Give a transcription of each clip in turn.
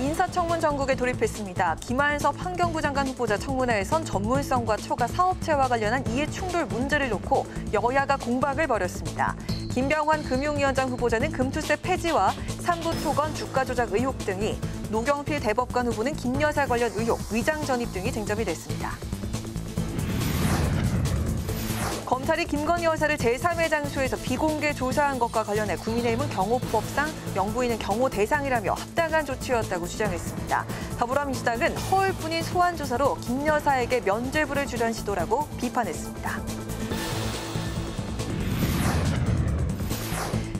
인사청문 전국에 돌입했습니다. 김한섭 환경부 장관 후보자 청문회에선 전문성과 초과 사업체와 관련한 이해 충돌 문제를 놓고 여야가 공방을 벌였습니다. 김병환 금융위원장 후보자는 금투세 폐지와 삼부토건 주가 조작 의혹 등이, 노경필 대법관 후보는 김 여사 관련 의혹, 위장 전입 등이 쟁점이 됐습니다. 검찰이 김건희 여사를 제3의 장소에서 비공개 조사한 것과 관련해 국민의힘은 경호법상 영부인은 경호 대상이라며 합당한 조치였다고 주장했습니다. 더불어민주당은 허울뿐인 소환 조사로 김 여사에게 면죄부를 주려는 시도라고 비판했습니다.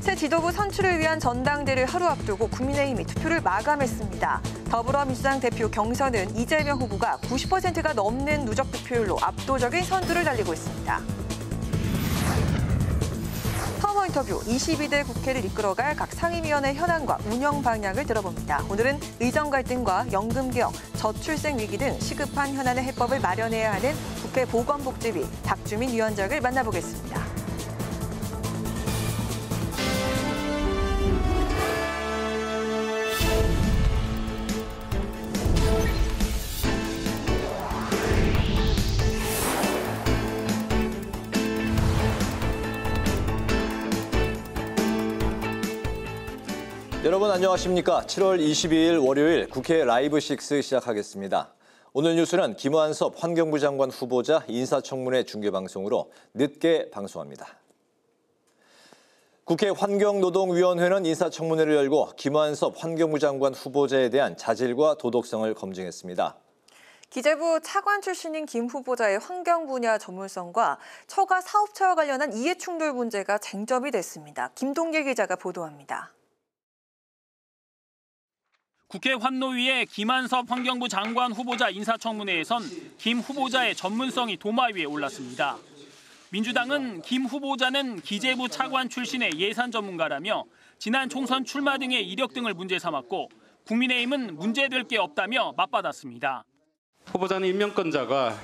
새 지도부 선출을 위한 전당대를 하루 앞두고 국민의힘이 투표를 마감했습니다. 더불어민주당 대표 경선은 이재명 후보가 90%가 넘는 누적 득표율로 압도적인 선두를 달리고 있습니다. 파워 인터뷰, 22대 국회를 이끌어갈 각 상임위원회 현안과 운영 방향을 들어봅니다. 오늘은 의정 갈등과 연금 개혁, 저출생 위기 등 시급한 현안의 해법을 마련해야 하는 국회 보건복지위 박주민 위원장을 만나보겠습니다. 여러분 안녕하십니까? 7월 22일 월요일 국회 라이브 6 시작하겠습니다. 오늘 뉴스는 김한섭 환경부 장관 후보자 인사청문회 중계방송으로 늦게 방송합니다. 국회 환경노동위원회는 인사청문회를 열고 김한섭 환경부 장관 후보자에 대한 자질과 도덕성을 검증했습니다. 기재부 차관 출신인 김 후보자의 환경 분야 전문성과 처가 사업체와 관련한 이해충돌 문제가 쟁점이 됐습니다. 김동길 기자가 보도합니다. 국회 환노위의 김한섭 환경부 장관 후보자 인사청문회에선 김 후보자의 전문성이 도마 위에 올랐습니다. 민주당은 김 후보자는 기재부 차관 출신의 예산 전문가라며 지난 총선 출마 등의 이력 등을 문제 삼았고, 국민의힘은 문제될 게 없다며 맞받았습니다. 후보자는 임명권자가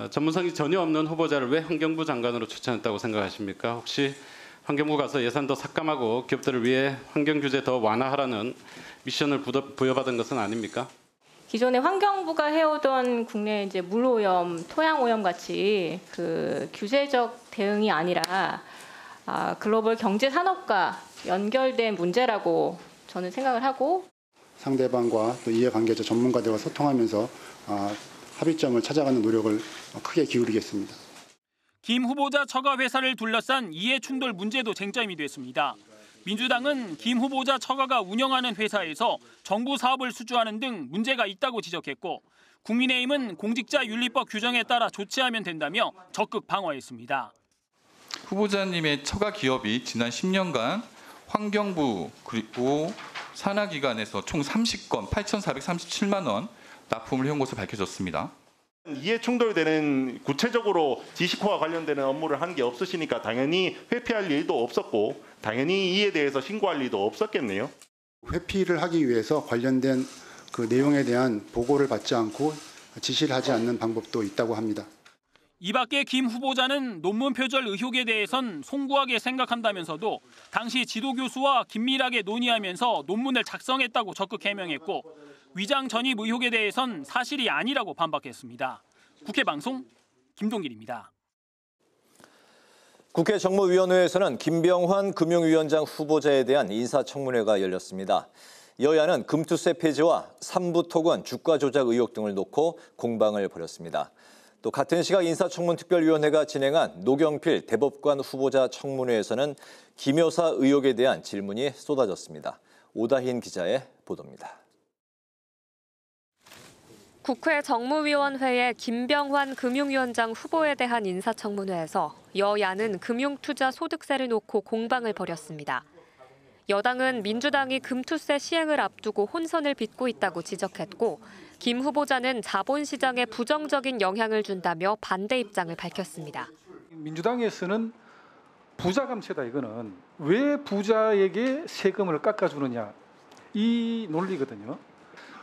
전문성이 전혀 없는 후보자를 왜 환경부 장관으로 추천했다고 생각하십니까? 혹시 환경부 가서 예산 더 삭감하고 기업들을 위해 환경 규제 더 완화하라는 미션을 부여받은 것은 아닙니까? 기존에 환경부가 해오던 국내 이제 물 오염, 토양 오염 같이 그 규제적 대응이 아니라 글로벌 경제 산업과 연결된 문제라고 저는 생각을 하고, 상대방과 또 이해관계자 전문가들과 소통하면서 합의점을 찾아가는 노력을 크게 기울이겠습니다. 김 후보자 처가 회사를 둘러싼 이해 충돌 문제도 쟁점이 됐습니다. 민주당은 김 후보자 처가가 운영하는 회사에서 정부 사업을 수주하는 등 문제가 있다고 지적했고, 국민의힘은 공직자윤리법 규정에 따라 조치하면 된다며 적극 방어했습니다. 후보자님의 처가 기업이 지난 10년간 환경부 그리고 산하기관에서 총 30건 8,437만 원 납품을 해온 것으로 밝혀졌습니다. 이해 충돌되는 구체적으로 지식호와 관련되는 업무를 한 게 없으시니까 당연히 회피할 일도 없었고, 당연히 이에 대해서 신고할 일도 없었겠네요. 회피를 하기 위해서 관련된 그 내용에 대한 보고를 받지 않고 지시를 하지 않는 방법도 있다고 합니다. 이 밖에 김 후보자는 논문 표절 의혹에 대해선 송구하게 생각한다면서도 당시 지도교수와 긴밀하게 논의하면서 논문을 작성했다고 적극 해명했고, 위장 전입 의혹에 대해선 사실이 아니라고 반박했습니다. 국회 방송 김동길입니다. 국회 정무위원회에서는 김병환 금융위원장 후보자에 대한 인사청문회가 열렸습니다. 여야는 금투세 폐지와 삼부토건 주가 조작 의혹 등을 놓고 공방을 벌였습니다. 또 같은 시각 인사청문특별위원회가 진행한 노경필 대법관 후보자 청문회에서는 김 여사 의혹에 대한 질문이 쏟아졌습니다. 오다힌 기자의 보도입니다. 국회 정무위원회의 김병환 금융위원장 후보에 대한 인사청문회에서 여야는 금융투자 소득세를 놓고 공방을 벌였습니다. 여당은 민주당이 금투세 시행을 앞두고 혼선을 빚고 있다고 지적했고, 김 후보자는 자본시장에 부정적인 영향을 준다며 반대 입장을 밝혔습니다. 민주당에서는 부자 감세다, 이거는 왜 부자에게 세금을 깎아주느냐, 이 논리거든요.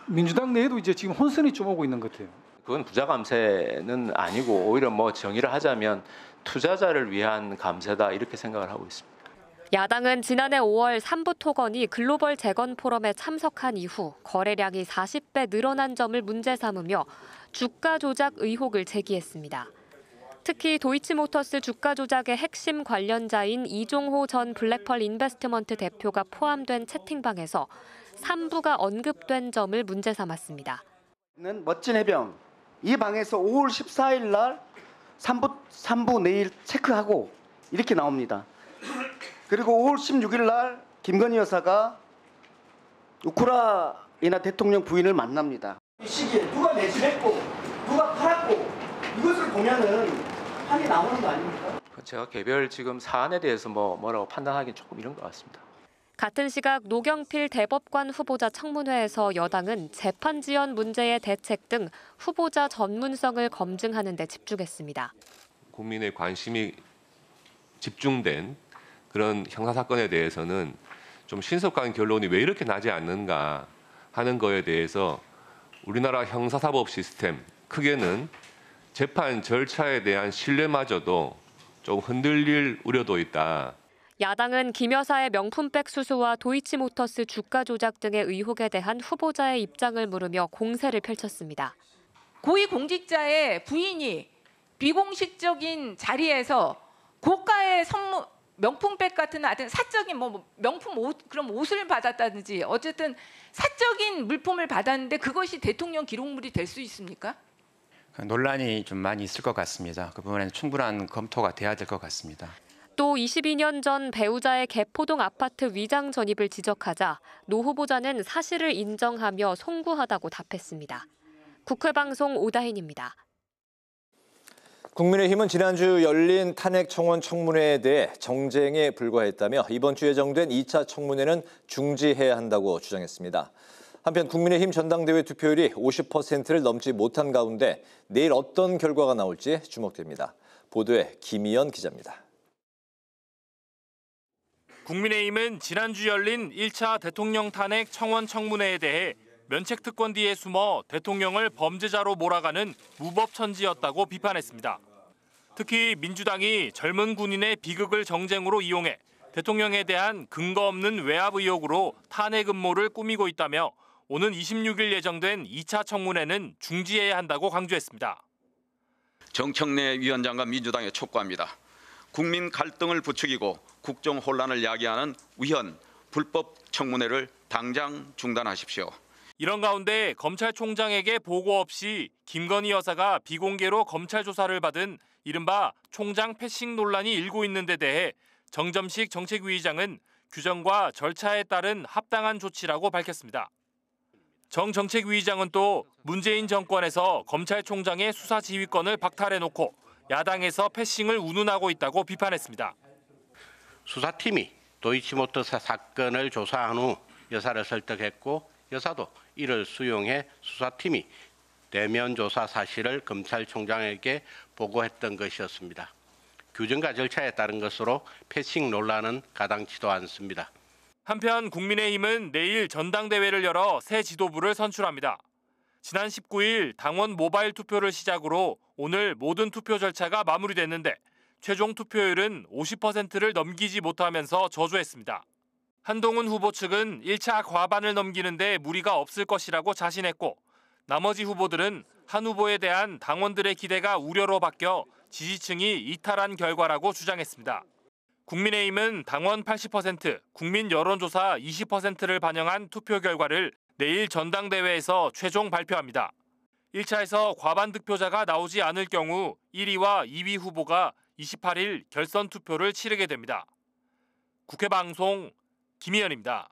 민주당 내에도 이제 지금 혼선이 좀 오고 있는 것 같아요. 그건 부자 감세는 아니고 오히려 정의를 하자면 투자자를 위한 감세다, 이렇게 생각을 하고 있습니다. 야당은 지난해 5월 삼부토건이 글로벌 재건 포럼에 참석한 이후 거래량이 40배 늘어난 점을 문제 삼으며 주가 조작 의혹을 제기했습니다. 특히 도이치모터스 주가 조작의 핵심 관련자인 이종호 전 블랙펄 인베스트먼트 대표가 포함된 채팅방에서 3부가 언급된 점을 문제 삼았습니다. 멋진 해병, 이 방에서 5월 14일 날 3부 내일 체크하고 이렇게 나옵니다. 그리고 5월 16일 날 김건희 여사가 우크라이나 대통령 부인을 만납니다. 이 시기에 누가 매수했고 누가 팔았고 이것을 보면은 판이 나오는 거 아닙니까? 제가 개별 지금 사안에 대해서 뭐라고 판단하기는 조금 이런 것 같습니다. 같은 시각 노경필 대법관 후보자 청문회에서 여당은 재판 지연 문제의 대책 등 후보자 전문성을 검증하는 데 집중했습니다. 국민의 관심이 집중된 그런 형사사건에 대해서는 좀 신속한 결론이 왜 이렇게 나지 않는가 하는 거에 대해서 우리나라 형사사법 시스템, 크게는 재판 절차에 대한 신뢰마저도 좀 흔들릴 우려도 있다. 야당은 김 여사의 명품백 수수와 도이치모터스 주가 조작 등의 의혹에 대한 후보자의 입장을 물으며 공세를 펼쳤습니다. 고위공직자의 부인이 비공식적인 자리에서 고가의 선물, 명품백 같은 사적인 명품 옷, 그럼 옷을 받았다든지 어쨌든 사적인 물품을 받았는데 그것이 대통령 기록물이 될 수 있습니까? 논란이 좀 많이 있을 것 같습니다. 그 부분에는 충분한 검토가 돼야 될 것 같습니다. 또 22년 전 배우자의 개포동 아파트 위장 전입을 지적하자 노 후보자는 사실을 인정하며 송구하다고 답했습니다. 국회방송 오다인입니다. 국민의힘은 지난주 열린 탄핵 청원 청문회에 대해 정쟁에 불과했다며 이번 주 예정된 2차 청문회는 중지해야 한다고 주장했습니다. 한편 국민의힘 전당대회 투표율이 50%를 넘지 못한 가운데 내일 어떤 결과가 나올지 주목됩니다. 보도에 김희연 기자입니다. 국민의힘은 지난주 열린 1차 대통령 탄핵 청원 청문회에 대해 면책특권 뒤에 숨어 대통령을 범죄자로 몰아가는 무법천지였다고 비판했습니다. 특히 민주당이 젊은 군인의 비극을 정쟁으로 이용해 대통령에 대한 근거 없는 외압 의혹으로 탄핵 음모를 꾸미고 있다며 오는 26일 예정된 2차 청문회는 중지해야 한다고 강조했습니다. 정청래 위원장과 민주당에 촉구합니다. 국민 갈등을 부추기고 국정 혼란을 야기하는 위헌, 불법 청문회를 당장 중단하십시오. 이런 가운데 검찰총장에게 보고 없이 김건희 여사가 비공개로 검찰 조사를 받은 이른바 총장 패싱 논란이 일고 있는 데 대해 정점식 정책위의장은 규정과 절차에 따른 합당한 조치라고 밝혔습니다. 정 정책위의장은 또 문재인 정권에서 검찰총장의 수사 지휘권을 박탈해놓고 야당에서 패싱을 운운하고 있다고 비판했습니다. 수사팀이 도이치모터스 사건을 조사한 후 여사를 설득했고 여사도 이를 수용해 수사팀이 대면 조사 사실을 검찰총장에게 보고했던 것이었습니다. 규정과 절차에 따른 것으로 패싱 논란은 가당치도 않습니다. 한편 국민의힘은 내일 전당대회를 열어 새 지도부를 선출합니다. 지난 19일 당원 모바일 투표를 시작으로 오늘 모든 투표 절차가 마무리됐는데 최종 투표율은 50%를 넘기지 못하면서 저조했습니다. 한동훈 후보 측은 1차 과반을 넘기는데 무리가 없을 것이라고 자신했고 나머지 후보들은 한 후보에 대한 당원들의 기대가 우려로 바뀌어 지지층이 이탈한 결과라고 주장했습니다. 국민의힘은 당원 80%, 국민 여론조사 20%를 반영한 투표 결과를 내일 전당대회에서 최종 발표합니다. 1차에서 과반 득표자가 나오지 않을 경우 1위와 2위 후보가 28일 결선 투표를 치르게 됩니다. 국회방송 김희연입니다.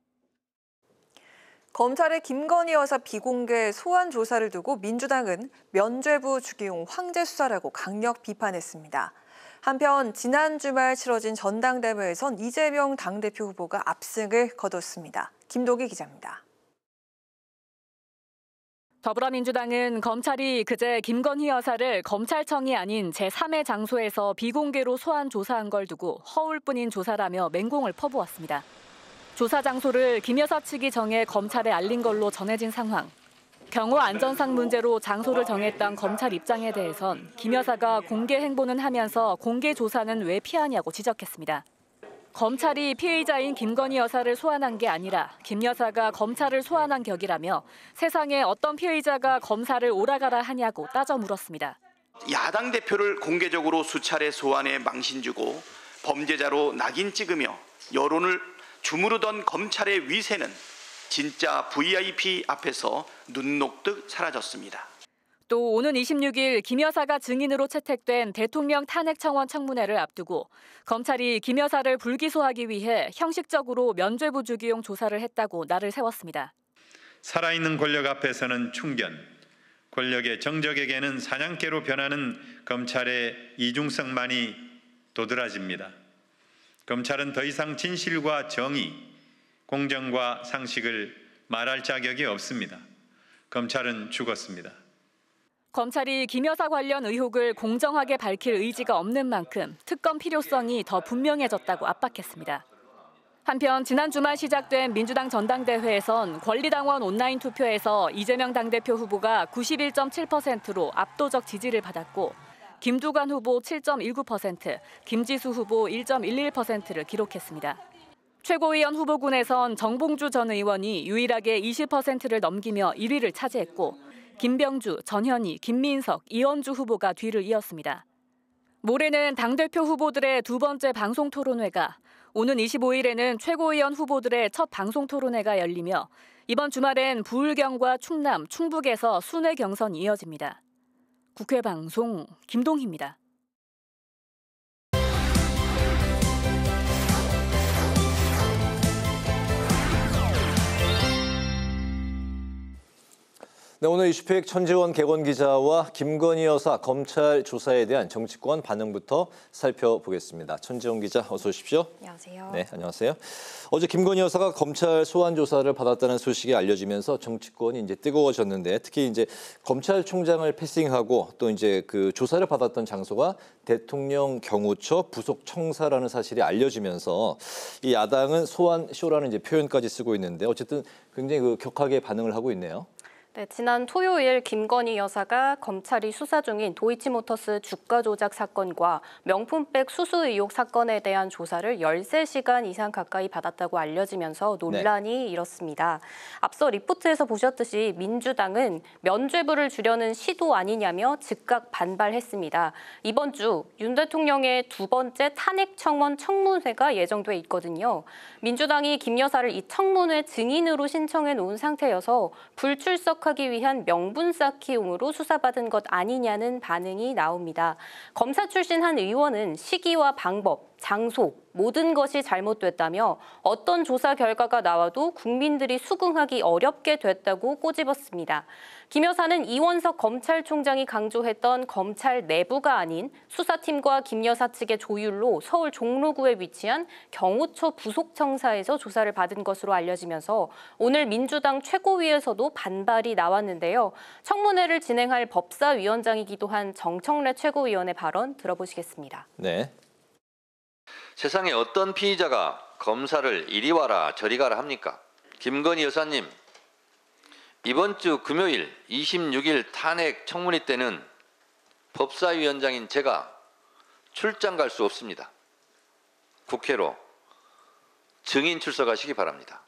검찰의 김건희 여사 비공개 소환 조사를 두고 민주당은 면죄부 주기용 황제 수사라고 강력 비판했습니다. 한편 지난 주말 치러진 전당대회에선 이재명 당대표 후보가 압승을 거뒀습니다. 김도기 기자입니다. 더불어민주당은 검찰이 그제 김건희 여사를 검찰청이 아닌 제3의 장소에서 비공개로 소환 조사한 걸 두고 허울뿐인 조사라며 맹공을 퍼부었습니다. 조사 장소를 김 여사 측이 정해 검찰에 알린 걸로 전해진 상황. 경호 안전상 문제로 장소를 정했던 검찰 입장에 대해선 김 여사가 공개 행보는 하면서 공개 조사는 왜 피하냐고 지적했습니다. 검찰이 피의자인 김건희 여사를 소환한 게 아니라 김 여사가 검찰을 소환한 격이라며 세상에 어떤 피의자가 검사를 오라가라 하냐고 따져 물었습니다. 야당 대표를 공개적으로 수차례 소환해 망신 주고 범죄자로 낙인 찍으며 여론을 주무르던 검찰의 위세는 진짜 VIP 앞에서 눈 녹듯 사라졌습니다. 또 오는 26일 김 여사가 증인으로 채택된 대통령 탄핵청원 청문회를 앞두고 검찰이 김 여사를 불기소하기 위해 형식적으로 면죄부주기용 조사를 했다고 날을 세웠습니다. 살아있는 권력 앞에서는 충견, 권력의 정적에게는 사냥개로 변하는 검찰의 이중성만이 도드라집니다. 검찰은 더 이상 진실과 정의, 공정과 상식을 말할 자격이 없습니다. 검찰은 죽었습니다. 검찰이 김 여사 관련 의혹을 공정하게 밝힐 의지가 없는 만큼 특검 필요성이 더 분명해졌다고 압박했습니다. 한편 지난 주말 시작된 민주당 전당대회에선 권리당원 온라인 투표에서 이재명 당대표 후보가 91.7%로 압도적 지지를 받았고 김두관 후보 7.19%, 김지수 후보 1.11%를 기록했습니다. 최고위원 후보군에선 정봉주 전 의원이 유일하게 20%를 넘기며 1위를 차지했고 김병주, 전현희, 김민석, 이원주 후보가 뒤를 이었습니다. 모레는 당대표 후보들의 두 번째 방송 토론회가, 오는 25일에는 최고위원 후보들의 첫 방송 토론회가 열리며 이번 주말엔 부울경과 충남, 충북에서 순회 경선이 이어집니다. 국회 방송 김동희입니다. 네, 오늘 이슈팩 천지원 개건 기자와 김건희 여사 검찰 조사에 대한 정치권 반응부터 살펴보겠습니다. 천지원 기자, 어서 오십시오. 안녕하세요. 네, 안녕하세요. 어제 김건희 여사가 검찰 소환 조사를 받았다는 소식이 알려지면서 정치권이 이제 뜨거워졌는데, 특히 이제 검찰총장을 패싱하고 또 이제 그 조사를 받았던 장소가 대통령 경호처 부속 청사라는 사실이 알려지면서 이 야당은 소환 쇼라는 이제 표현까지 쓰고 있는데, 어쨌든 굉장히 그 격하게 반응을 하고 있네요. 네, 지난 토요일 김건희 여사가 검찰이 수사 중인 도이치모터스 주가 조작 사건과 명품백 수수 의혹 사건에 대한 조사를 13시간 이상 가까이 받았다고 알려지면서 논란이 일었습니다. 앞서 리포트에서 보셨듯이 민주당은 면죄부를 주려는 시도 아니냐며 즉각 반발했습니다. 이번 주 윤 대통령의 두 번째 탄핵 청원 청문회가 예정돼 있거든요. 민주당이 김 여사를 이 청문회 증인으로 신청해 놓은 상태여서 불출석하기 위한 명분 쌓기용으로 수사받은 것 아니냐는 반응이 나옵니다. 검사 출신 한 의원은 시기와 방법, 장소, 모든 것이 잘못됐다며 어떤 조사 결과가 나와도 국민들이 수긍하기 어렵게 됐다고 꼬집었습니다. 김 여사는 이원석 검찰총장이 강조했던 검찰 내부가 아닌 수사팀과 김 여사 측의 조율로 서울 종로구에 위치한 경호처 부속청사에서 조사를 받은 것으로 알려지면서 오늘 민주당 최고위에서도 반발이 나왔는데요. 청문회를 진행할 법사위원장이기도 한 정청래 최고위원의 발언 들어보시겠습니다. 네. 세상에 어떤 피의자가 검사를 이리 와라 저리 가라 합니까? 김건희 여사님, 이번 주 금요일 26일 탄핵 청문회 때는 법사위원장인 제가 출장 갈 수 없습니다. 국회로 증인 출석하시기 바랍니다.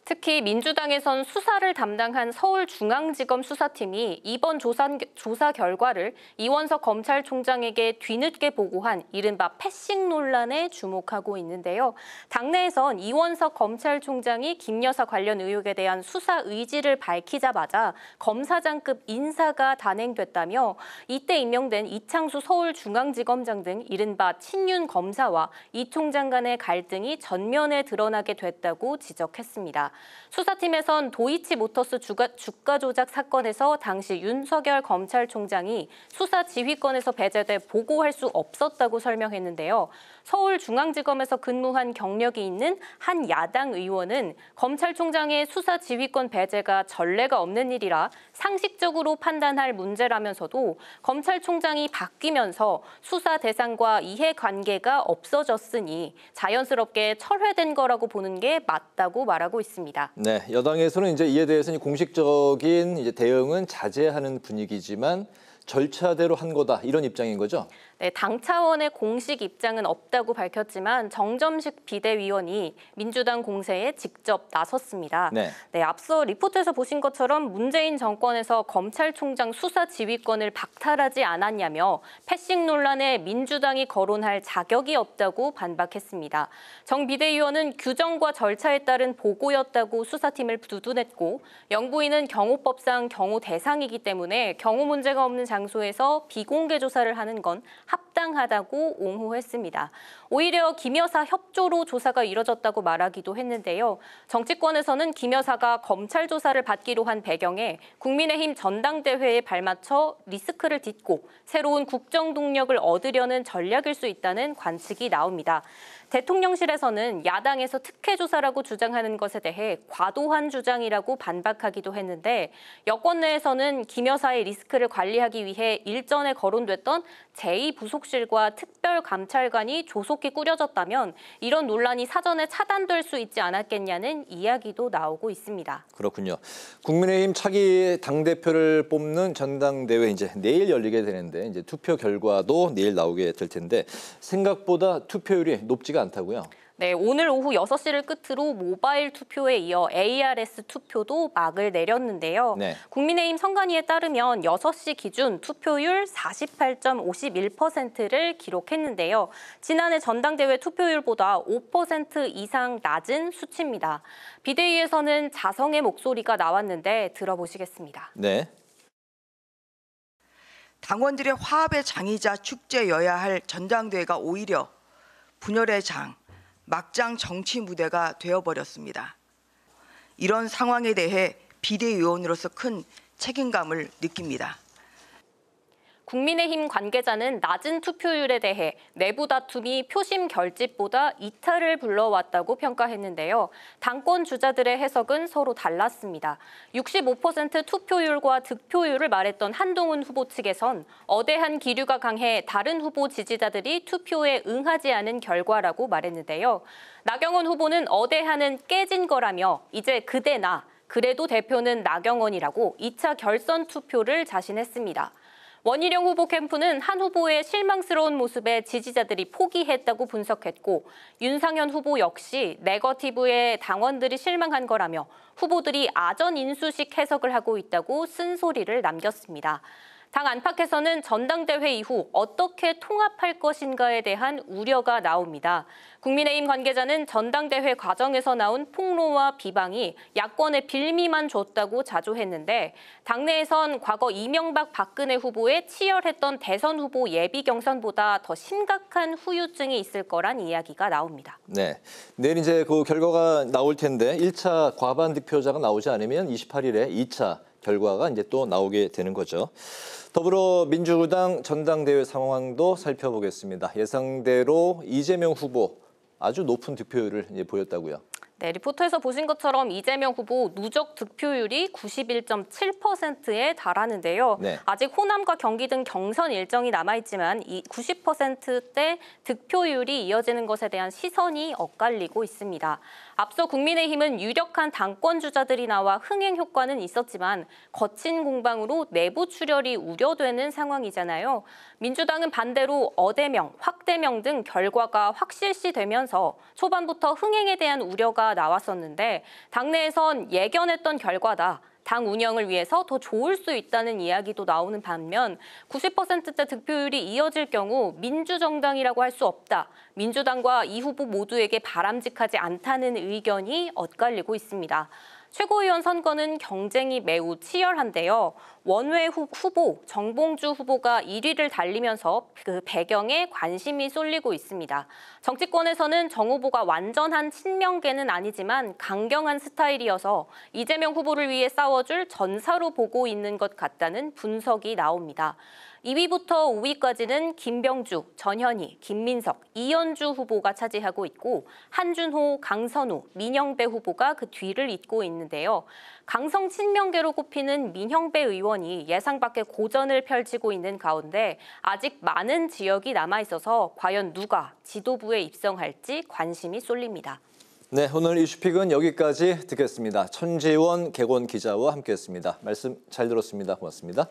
특히 민주당에선 수사를 담당한 서울중앙지검 수사팀이 이번 조사 결과를 이원석 검찰총장에게 뒤늦게 보고한 이른바 패싱 논란에 주목하고 있는데요. 당내에선 이원석 검찰총장이 김 여사 관련 의혹에 대한 수사 의지를 밝히자마자 검사장급 인사가 단행됐다며 이때 임명된 이창수 서울중앙지검장 등 이른바 친윤 검사와 이 총장 간의 갈등이 전면에 드러나게 됐다고 지적했습니다. 수사팀에선 도이치모터스 주가 조작 사건에서 당시 윤석열 검찰총장이 수사 지휘권에서 배제돼 보고할 수 없었다고 설명했는데요. 서울중앙지검에서 근무한 경력이 있는 한 야당 의원은 검찰총장의 수사 지휘권 배제가 전례가 없는 일이라 상식적으로 판단할 문제라면서도 검찰총장이 바뀌면서 수사 대상과 이해관계가 없어졌으니 자연스럽게 철회된 거라고 보는 게 맞다고 말하고 있습니다. 네, 여당에서는 이제 이에 대해서는 공식적인 이제 대응은 자제하는 분위기지만 절차대로 한 거다 이런 입장인 거죠? 네, 당 차원의 공식 입장은 없다고 밝혔지만 정점식 비대위원이 민주당 공세에 직접 나섰습니다. 네. 네, 앞서 리포트에서 보신 것처럼 문재인 정권에서 검찰총장 수사 지휘권을 박탈하지 않았냐며 패싱 논란에 민주당이 거론할 자격이 없다고 반박했습니다. 정 비대위원은 규정과 절차에 따른 보고였다고 수사팀을 두둔했고 영부인은 경호법상 경호 대상이기 때문에 경호 문제가 없는 장소에서 비공개 조사를 하는 건 합당하다고 옹호했습니다. 오히려 김 여사 협조로 조사가 이뤄졌다고 말하기도 했는데요. 정치권에서는 김 여사가 검찰 조사를 받기로 한 배경에 국민의힘 전당대회에 발맞춰 리스크를 딛고 새로운 국정 동력을 얻으려는 전략일 수 있다는 관측이 나옵니다. 대통령실에서는 야당에서 특혜 조사라고 주장하는 것에 대해 과도한 주장이라고 반박하기도 했는데 여권 내에서는 김 여사의 리스크를 관리하기 위해 일전에 거론됐던 제2부속실과 특별감찰관이 조속히 꾸려졌다면 이런 논란이 사전에 차단될 수 있지 않았겠냐는 이야기도 나오고 있습니다. 그렇군요. 국민의힘 차기 당대표를 뽑는 전당대회 이제 내일 열리게 되는데 이제 투표 결과도 내일 나오게 될 텐데 생각보다 투표율이 높지가 않다고요? 네, 오늘 오후 6시를 끝으로 모바일 투표에 이어 ARS 투표도 막을 내렸는데요. 네. 국민의힘 선관위에 따르면 6시 기준 투표율 48.51%를 기록했는데요. 지난해 전당대회 투표율보다 5% 이상 낮은 수치입니다. 비대위에서는 자성의 목소리가 나왔는데 들어보시겠습니다. 네. 당원들의 화합의 장이자 축제여야 할 전당대회가 오히려 분열의 장, 막장 정치 무대가 되어버렸습니다. 이런 상황에 대해 비대위원으로서 큰 책임감을 느낍니다. 국민의힘 관계자는 낮은 투표율에 대해 내부 다툼이 표심 결집보다 이탈을 불러왔다고 평가했는데요. 당권 주자들의 해석은 서로 달랐습니다. 65% 투표율과 득표율을 말했던 한동훈 후보 측에선 어대한 기류가 강해 다른 후보 지지자들이 투표에 응하지 않은 결과라고 말했는데요. 나경원 후보는 어대한은 깨진 거라며 이제 그대나 그래도 대표는 나경원이라고 2차 결선 투표를 자신했습니다. 원희룡 후보 캠프는 한 후보의 실망스러운 모습에 지지자들이 포기했다고 분석했고 윤상현 후보 역시 네거티브에 당원들이 실망한 거라며 후보들이 아전 인수식 해석을 하고 있다고 쓴소리를 남겼습니다. 당 안팎에서는 전당대회 이후 어떻게 통합할 것인가에 대한 우려가 나옵니다. 국민의힘 관계자는 전당대회 과정에서 나온 폭로와 비방이 야권에 빌미만 줬다고 자조했는데 당내에선 과거 이명박 박근혜 후보의 치열했던 대선 후보 예비 경선보다 더 심각한 후유증이 있을 거란 이야기가 나옵니다. 네, 내일 이제 그 결과가 나올 텐데 1차 과반 득표자가 나오지 않으면 28일에 2차 결과가 이제 또 나오게 되는 거죠. 더불어민주당 전당대회 상황도 살펴보겠습니다. 예상대로 이재명 후보 아주 높은 득표율을 이제 보였다고요. 네, 리포터에서 보신 것처럼 이재명 후보 누적 득표율이 91.7%에 달하는데요. 네. 아직 호남과 경기 등 경선 일정이 남아있지만 이 90%대 득표율이 이어지는 것에 대한 시선이 엇갈리고 있습니다. 앞서 국민의힘은 유력한 당권 주자들이 나와 흥행 효과는 있었지만 거친 공방으로 내부 출혈이 우려되는 상황이잖아요. 민주당은 반대로 어대명, 확대명 등 결과가 확실시되면서 초반부터 흥행에 대한 우려가 나왔었는데 당내에선 예견했던 결과다. 당 운영을 위해서 더 좋을 수 있다는 이야기도 나오는 반면 90%대 득표율이 이어질 경우 민주정당이라고 할 수 없다. 민주당과 이 후보 모두에게 바람직하지 않다는 의견이 엇갈리고 있습니다. 최고위원 선거는 경쟁이 매우 치열한데요. 원외 후보 정봉주 후보가 1위를 달리면서 그 배경에 관심이 쏠리고 있습니다. 정치권에서는 정 후보가 완전한 친명계는 아니지만 강경한 스타일이어서 이재명 후보를 위해 싸워줄 전사로 보고 있는 것 같다는 분석이 나옵니다. 2위부터 5위까지는 김병주, 전현희, 김민석, 이현주 후보가 차지하고 있고 한준호, 강선우, 민영배 후보가 그 뒤를 잇고 있는데요. 강성 친명계로 꼽히는 민영배 의원이 예상 밖의 고전을 펼치고 있는 가운데 아직 많은 지역이 남아있어서 과연 누가 지도부에 입성할지 관심이 쏠립니다. 네, 오늘 이슈픽은 여기까지 듣겠습니다. 천재원 개건 기자와 함께했습니다. 말씀 잘 들었습니다. 고맙습니다.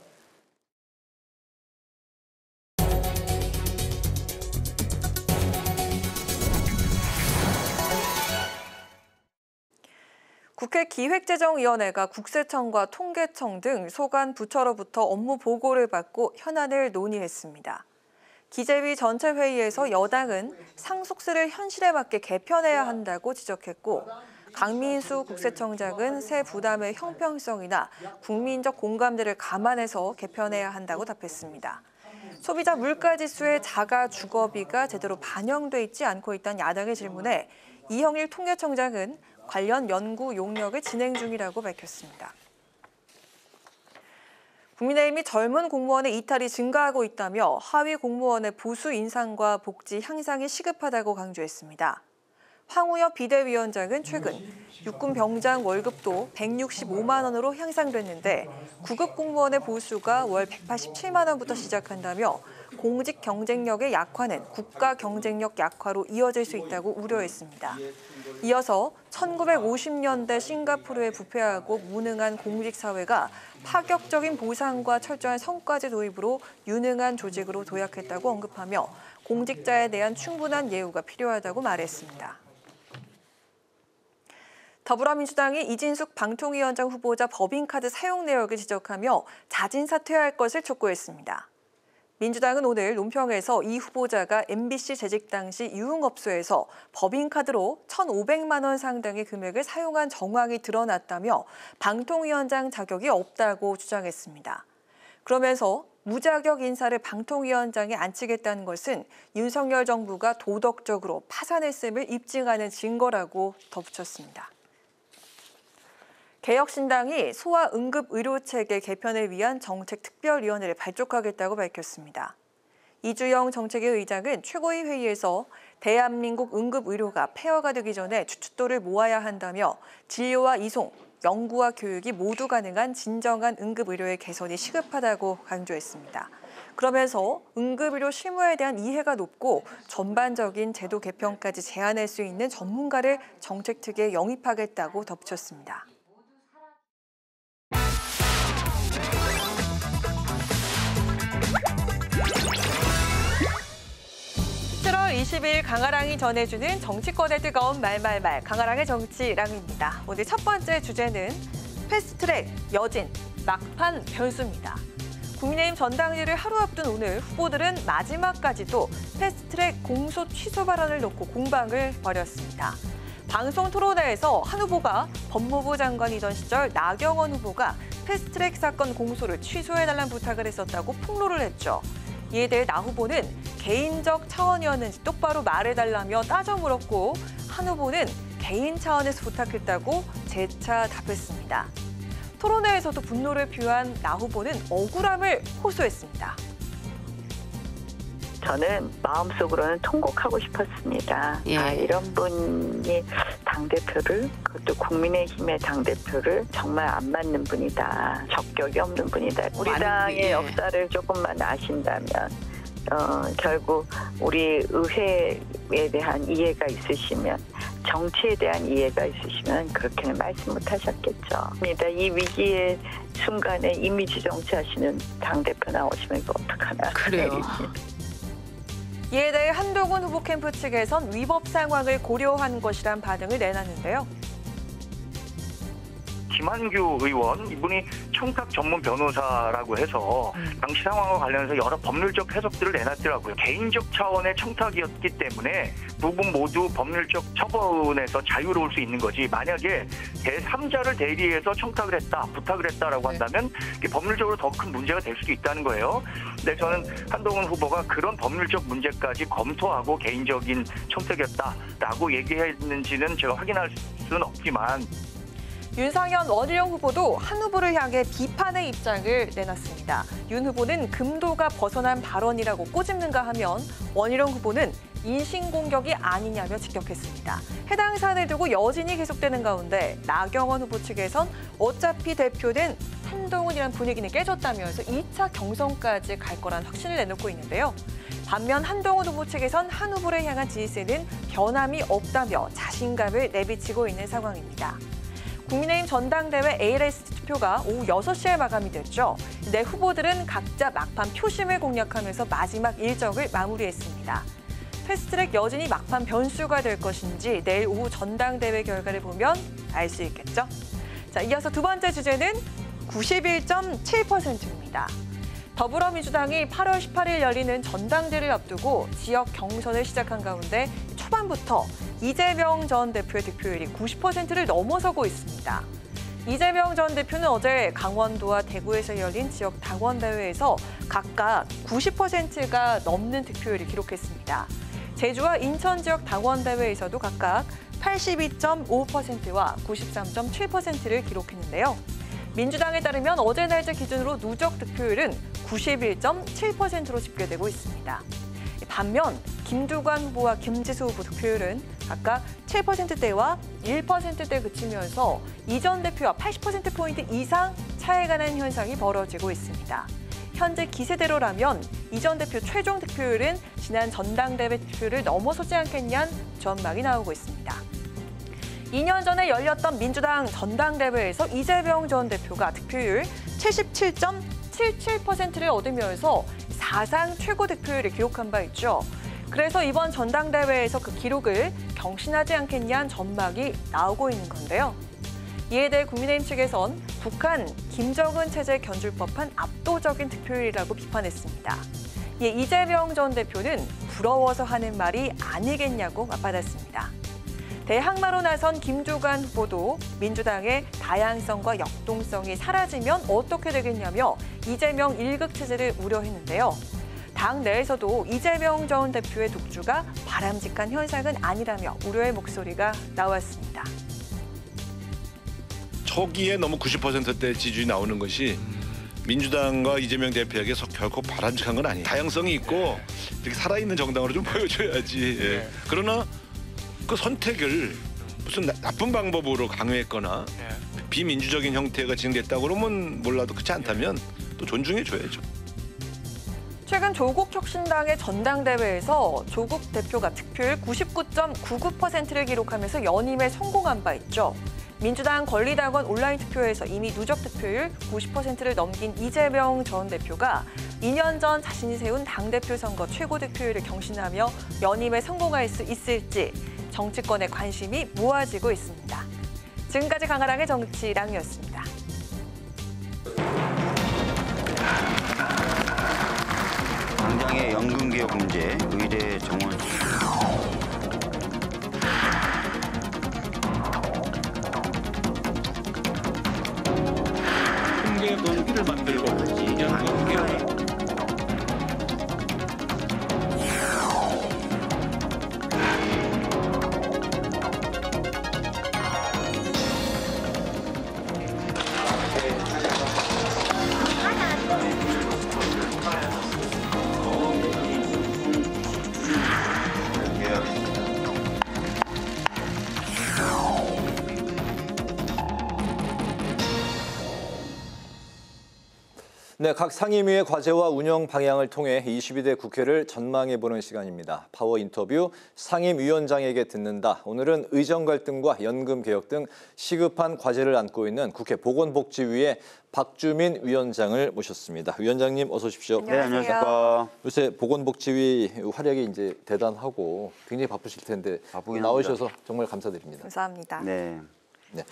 국회 기획재정위원회가 국세청과 통계청 등 소관 부처로부터 업무 보고를 받고 현안을 논의했습니다. 기재위 전체 회의에서 여당은 상속세를 현실에 맞게 개편해야 한다고 지적했고, 강민수 국세청장은 세 부담의 형평성이나 국민적 공감대를 감안해서 개편해야 한다고 답했습니다. 소비자 물가지수의 자가 주거비가 제대로 반영돼 있지 않고 있다는 야당의 질문에 이형일 통계청장은 관련 연구 용역을 진행 중이라고 밝혔습니다. 국민의힘이 젊은 공무원의 이탈이 증가하고 있다며 하위 공무원의 보수 인상과 복지 향상이 시급하다고 강조했습니다. 황우여 비대위원장은 최근 육군 병장 월급도 165만 원으로 향상됐는데 9급 공무원의 보수가 월 187만 원부터 시작한다며 공직 경쟁력의 약화는 국가 경쟁력 약화로 이어질 수 있다고 우려했습니다. 이어서 1950년대 싱가포르에 부패하고 무능한 공직사회가 파격적인 보상과 철저한 성과제 도입으로 유능한 조직으로 도약했다고 언급하며 공직자에 대한 충분한 예우가 필요하다고 말했습니다. 더불어민주당이 이진숙 방통위원장 후보자 법인카드 사용 내역을 지적하며 자진 사퇴할 것을 촉구했습니다. 민주당은 오늘 논평에서 이 후보자가 MBC 재직 당시 유흥업소에서 법인카드로 1,500만 원 상당의 금액을 사용한 정황이 드러났다며 방통위원장 자격이 없다고 주장했습니다. 그러면서 무자격 인사를 방통위원장에 앉히겠다는 것은 윤석열 정부가 도덕적으로 파산했음을 입증하는 증거라고 덧붙였습니다. 개혁신당이 소아응급의료체계 개편을 위한 정책특별위원회를 발족하겠다고 밝혔습니다. 이주영 정책위 의장은 최고위 회의에서 대한민국 응급의료가 폐허가 되기 전에 추춧돌을 모아야 한다며 진료와 이송, 연구와 교육이 모두 가능한 진정한 응급의료의 개선이 시급하다고 강조했습니다. 그러면서 응급의료 실무에 대한 이해가 높고 전반적인 제도 개편까지 제안할 수 있는 전문가를 정책특위에 영입하겠다고 덧붙였습니다. 7월 20일 강아랑이 전해주는 정치권의 뜨거운 말말말 강아랑의 정치랑입니다. 오늘 첫 번째 주제는 패스트트랙, 여진, 막판 변수입니다. 국민의힘 전당대회를 하루 앞둔 오늘 후보들은 마지막까지도 패스트트랙 공소 취소 발언을 놓고 공방을 벌였습니다. 방송 토론회에서 한 후보가 법무부 장관이던 시절 나경원 후보가 패스트트랙 사건 공소를 취소해달라는 부탁을 했었다고 폭로를 했죠. 이에 대해 나 후보는 개인적 차원이었는지 똑바로 말해달라며 따져 물었고 한 후보는 개인 차원에서 부탁했다고 재차 답했습니다. 토론회에서도 분노를 표한 나 후보는 억울함을 호소했습니다. 저는 마음속으로는 통곡하고 싶었습니다. 이런 분이 당대표를, 그것도 국민의힘의 당대표를 정말 안 맞는 분이다. 적격이 없는 분이다. 우리 당의 역사를 조금만 아신다면 결국 우리 의회에 대한 이해가 있으시면, 정치에 대한 이해가 있으시면 그렇게는 말씀 못 하셨겠죠. 이 위기의 순간에 이미지 정치하시는 당대표 나오시면 이거 어떡하나. 그래요. 이에 대해 한동훈 후보 캠프 측에선 위법 상황을 고려한 것이란 반응을 내놨는데요. 김한규 의원, 이분이 청탁 전문 변호사라고 해서 당시 상황과 관련해서 여러 법률적 해석들을 내놨더라고요. 개인적 차원의 청탁이었기 때문에 두 분 모두 법률적 처분에서 자유로울 수 있는 거지, 만약에 제3자를 대리해서 청탁을 했다, 부탁을 했다라고 한다면 이게 법률적으로 더 큰 문제가 될 수도 있다는 거예요. 근데 저는 한동훈 후보가 그런 법률적 문제까지 검토하고 개인적인 청탁이었다라고 얘기했는지는 제가 확인할 수는 없지만, 윤상현 원희룡 후보도 한 후보를 향해 비판의 입장을 내놨습니다. 윤 후보는 금도가 벗어난 발언이라고 꼬집는가 하면 원희룡 후보는 인신공격이 아니냐며 직격했습니다. 해당 사안을 두고 여진이 계속되는 가운데 나경원 후보 측에선 어차피 대표는 한동훈이란 분위기는 깨졌다면서 2차 경선까지 갈 거란 확신을 내놓고 있는데요. 반면 한동훈 후보 측에선 한 후보를 향한 지지세는 변함이 없다며 자신감을 내비치고 있는 상황입니다. 국민의힘 전당대회 ALS 투표가 오후 6시에 마감이 됐죠. 네 후보들은 각자 막판 표심을 공략하면서 마지막 일정을 마무리했습니다. 패스트트랙 여진이 막판 변수가 될 것인지 내일 오후 전당대회 결과를 보면 알 수 있겠죠. 자, 이어서 두 번째 주제는 91.7%입니다. 더불어민주당이 8월 18일 열리는 전당대회를 앞두고 지역 경선을 시작한 가운데 초반부터 이재명 전 대표의 득표율이 90%를 넘어서고 있습니다. 이재명 전 대표는 어제 강원도와 대구에서 열린 지역 당원대회에서 각각 90%가 넘는 득표율을 기록했습니다. 제주와 인천 지역 당원대회에서도 각각 82.5%와 93.7%를 기록했는데요. 민주당에 따르면 어제 날짜 기준으로 누적 득표율은 91.7%로 집계되고 있습니다. 반면 김두관 후보와 김지수 후보 득표율은 각각 7%대와 1%대에 그치면서 이 전 대표와 80%포인트 이상 차이가 나는 현상이 벌어지고 있습니다. 현재 기세대로라면 이 전 대표 최종 득표율은 지난 전당대회 득표율을 넘어서지 않겠냐는 전망이 나오고 있습니다. 2년 전에 열렸던 민주당 전당대회에서 이재명 전 대표가 득표율 77.77%를 얻으면서 사상 최고 득표율을 기록한 바 있죠. 그래서 이번 전당대회에서 그 기록을 경신하지 않겠냐는 전망이 나오고 있는 건데요. 이에 대해 국민의힘 측에선 북한 김정은 체제 견줄 법한 압도적인 득표율이라고 비판했습니다. 이에 이재명 전 대표는 부러워서 하는 말이 아니겠냐고 맞받았습니다. 대항마로 나선 김두관 후보도 민주당의 다양성과 역동성이 사라지면 어떻게 되겠냐며 이재명 일극 체제를 우려했는데요. 당 내에서도 이재명 전 대표의 독주가 바람직한 현상은 아니라며 우려의 목소리가 나왔습니다. 초기에 너무 90%대 지지율이 나오는 것이 민주당과 이재명 대표에게 결코 바람직한 건 아니에요. 다양성이 있고 이렇게 살아있는 정당으로 좀 보여줘야지. 예. 그러나 그 선택을 무슨 나쁜 방법으로 강요했거나 비민주적인 형태가 진행됐다고 그러면 몰라도 그렇지 않다면 또 존중해줘야죠. 최근 조국 혁신당의 전당대회에서 조국 대표가 득표율 99.99%를 기록하면서 연임에 성공한 바 있죠. 민주당 권리당원 온라인 투표에서 이미 누적 득표율 90%를 넘긴 이재명 전 대표가 2년 전 자신이 세운 당대표 선거 최고 득표율을 경신하며 연임에 성공할 수 있을지 정치권의 관심이 모아지고 있습니다. 지금까지 강아랑의 정치랑이었습니다. 당장의 연금개혁 문제, 의대 정원. 통계 논기를 만들고 연금개혁. 네, 각 상임위의 과제와 운영 방향을 통해 22대 국회를 전망해보는 시간입니다. 파워 인터뷰 상임위원장에게 듣는다. 오늘은 의정 갈등과 연금 개혁 등 시급한 과제를 안고 있는 국회 보건복지위의 박주민 위원장을 모셨습니다. 위원장님 어서 오십시오. 네, 안녕하십니까. 요새 보건복지위 활약이 이제 대단하고 굉장히 바쁘실 텐데 나오셔서 정말 감사드립니다. 감사합니다. 네. 네,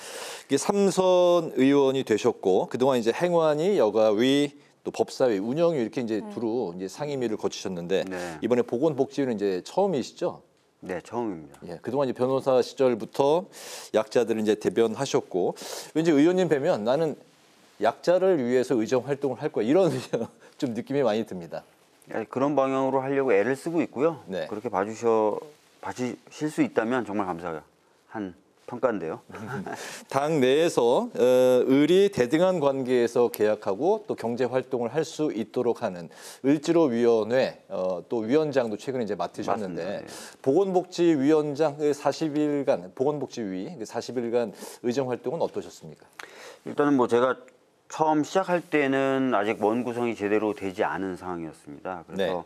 이게 3선 의원이 되셨고 그동안 이제 행안위, 여가위, 또 법사위, 운영위 이렇게 이제 두루 이제 상임위를 거치셨는데 이번에 보건복지위는 이제 처음이시죠? 네, 처음입니다. 예, 그동안 이제 변호사 시절부터 약자들을 이제 대변하셨고 왠지 의원님 뵈면 나는 약자를 위해서 의정 활동을 할 거야 이런 좀 느낌이 많이 듭니다. 그런 방향으로 하려고 애를 쓰고 있고요. 네. 그렇게 봐주실 수 있다면 정말 감사한 평가인데요. 당 내에서 을이 대등한 관계에서 계약하고 또 경제 활동을 할 수 있도록 하는 을지로위원회 또 위원장도 최근에 이제 맡으셨는데 네. 보건복지위원장 40일간 보건복지위 40일간 의정 활동은 어떠셨습니까? 일단은 뭐 제가 처음 시작할 때는 아직 원 구성이 제대로 되지 않은 상황이었습니다. 그래서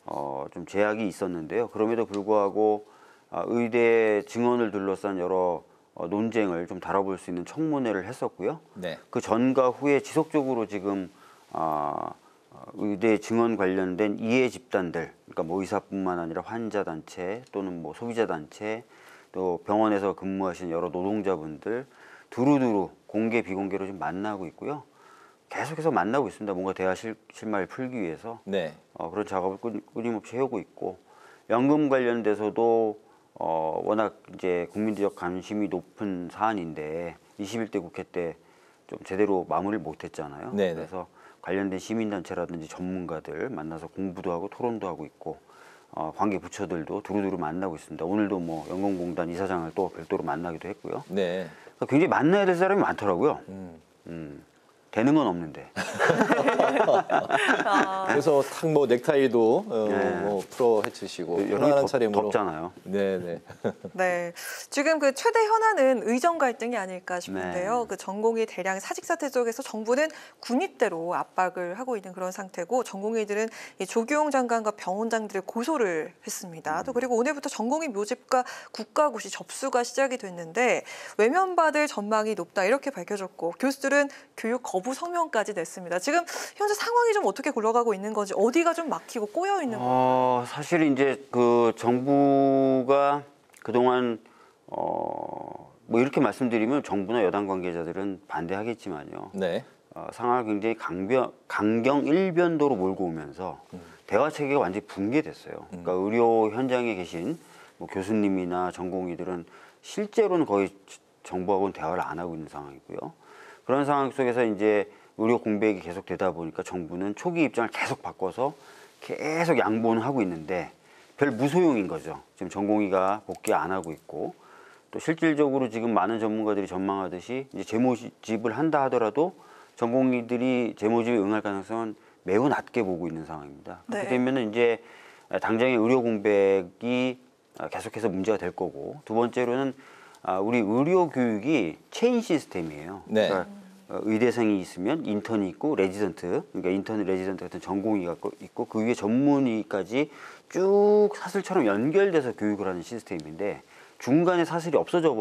네. 좀 제약이 있었는데요. 그럼에도 불구하고 의대 증언을 둘러싼 여러 논쟁을 좀 다뤄볼 수 있는 청문회를 했었고요. 네. 그 전과 후에 지속적으로 지금 의대 증언 관련된 이해 집단들, 그러니까 뭐 의사뿐만 아니라 환자 단체 또는 뭐 소비자 단체 또 병원에서 근무하시는 여러 노동자분들 두루두루 공개 비공개로 좀 만나고 있고요. 계속해서 만나고 있습니다. 뭔가 대화 실마리를 풀기 위해서 그런 작업을 끊임없이 해오고 있고 연금 관련돼서도 워낙 이제 국민적 관심이 높은 사안인데 21대 국회 때 좀 제대로 마무리를 못했잖아요. 그래서 관련된 시민단체라든지 전문가들 만나서 공부도 하고 토론도 하고 있고 관계 부처들도 두루두루 만나고 있습니다. 오늘도 뭐 연금공단 이사장을 또 별도로 만나기도 했고요. 그러니까 굉장히 만나야 될 사람이 많더라고요. 되는 건 없는데. 그래서 탁 뭐 넥타이도 뭐 풀어 헤치시고 편안한 차림으로. 덥잖아요. 네네. 네, 지금 그 최대 현안은 의정 갈등이 아닐까 싶은데요. 그 전공의 대량 사직 사태 속에서 정부는 군입대로 압박을 하고 있는 그런 상태고 전공의들은 이 조규용 장관과 병원장들을 고소를 했습니다. 또 그리고 오늘부터 전공의 묘집과 국가고시 접수가 시작이 됐는데 외면받을 전망이 높다 이렇게 밝혀졌고 교수들은 교육 거부 성명까지 냈습니다. 지금 현재 상황이 좀 어떻게 굴러가고 있는 건지 어디가 좀 막히고 꼬여 있는 건가요? 사실 이제 그 정부가 그동안 뭐 이렇게 말씀드리면 정부나 여당 관계자들은 반대하겠지만요. 상황을 굉장히 강경 일변도로 몰고 오면서 대화 체계가 완전히 붕괴됐어요. 그러니까 의료 현장에 계신 뭐 교수님이나 전공의들은 실제로는 거의 정부하고는 대화를 안 하고 있는 상황이고요. 그런 상황 속에서 이제 의료 공백이 계속 되다 보니까 정부는 초기 입장을 계속 바꿔서 계속 양보는 하고 있는데 별 무소용인 거죠. 지금 전공의가 복귀 안 하고 있고 또 실질적으로 지금 많은 전문가들이 전망하듯이 이제 재모집을 한다 하더라도 전공의들이 재모집에 응할 가능성은 매우 낮게 보고 있는 상황입니다. 그렇게 되면은 이제 당장의 의료 공백이 계속해서 문제가 될 거고 두 번째로는 우리 의료 교육이 체인 시스템이에요. 그러니까 의대생이 있으면 인턴이 있고 레지던트, 그러니까 인턴, 레지던트 같은 전공의가 있고 그 위에 전문의까지 쭉 사슬처럼 연결돼서 교육을 하는 시스템인데 중간에 사슬이 없어져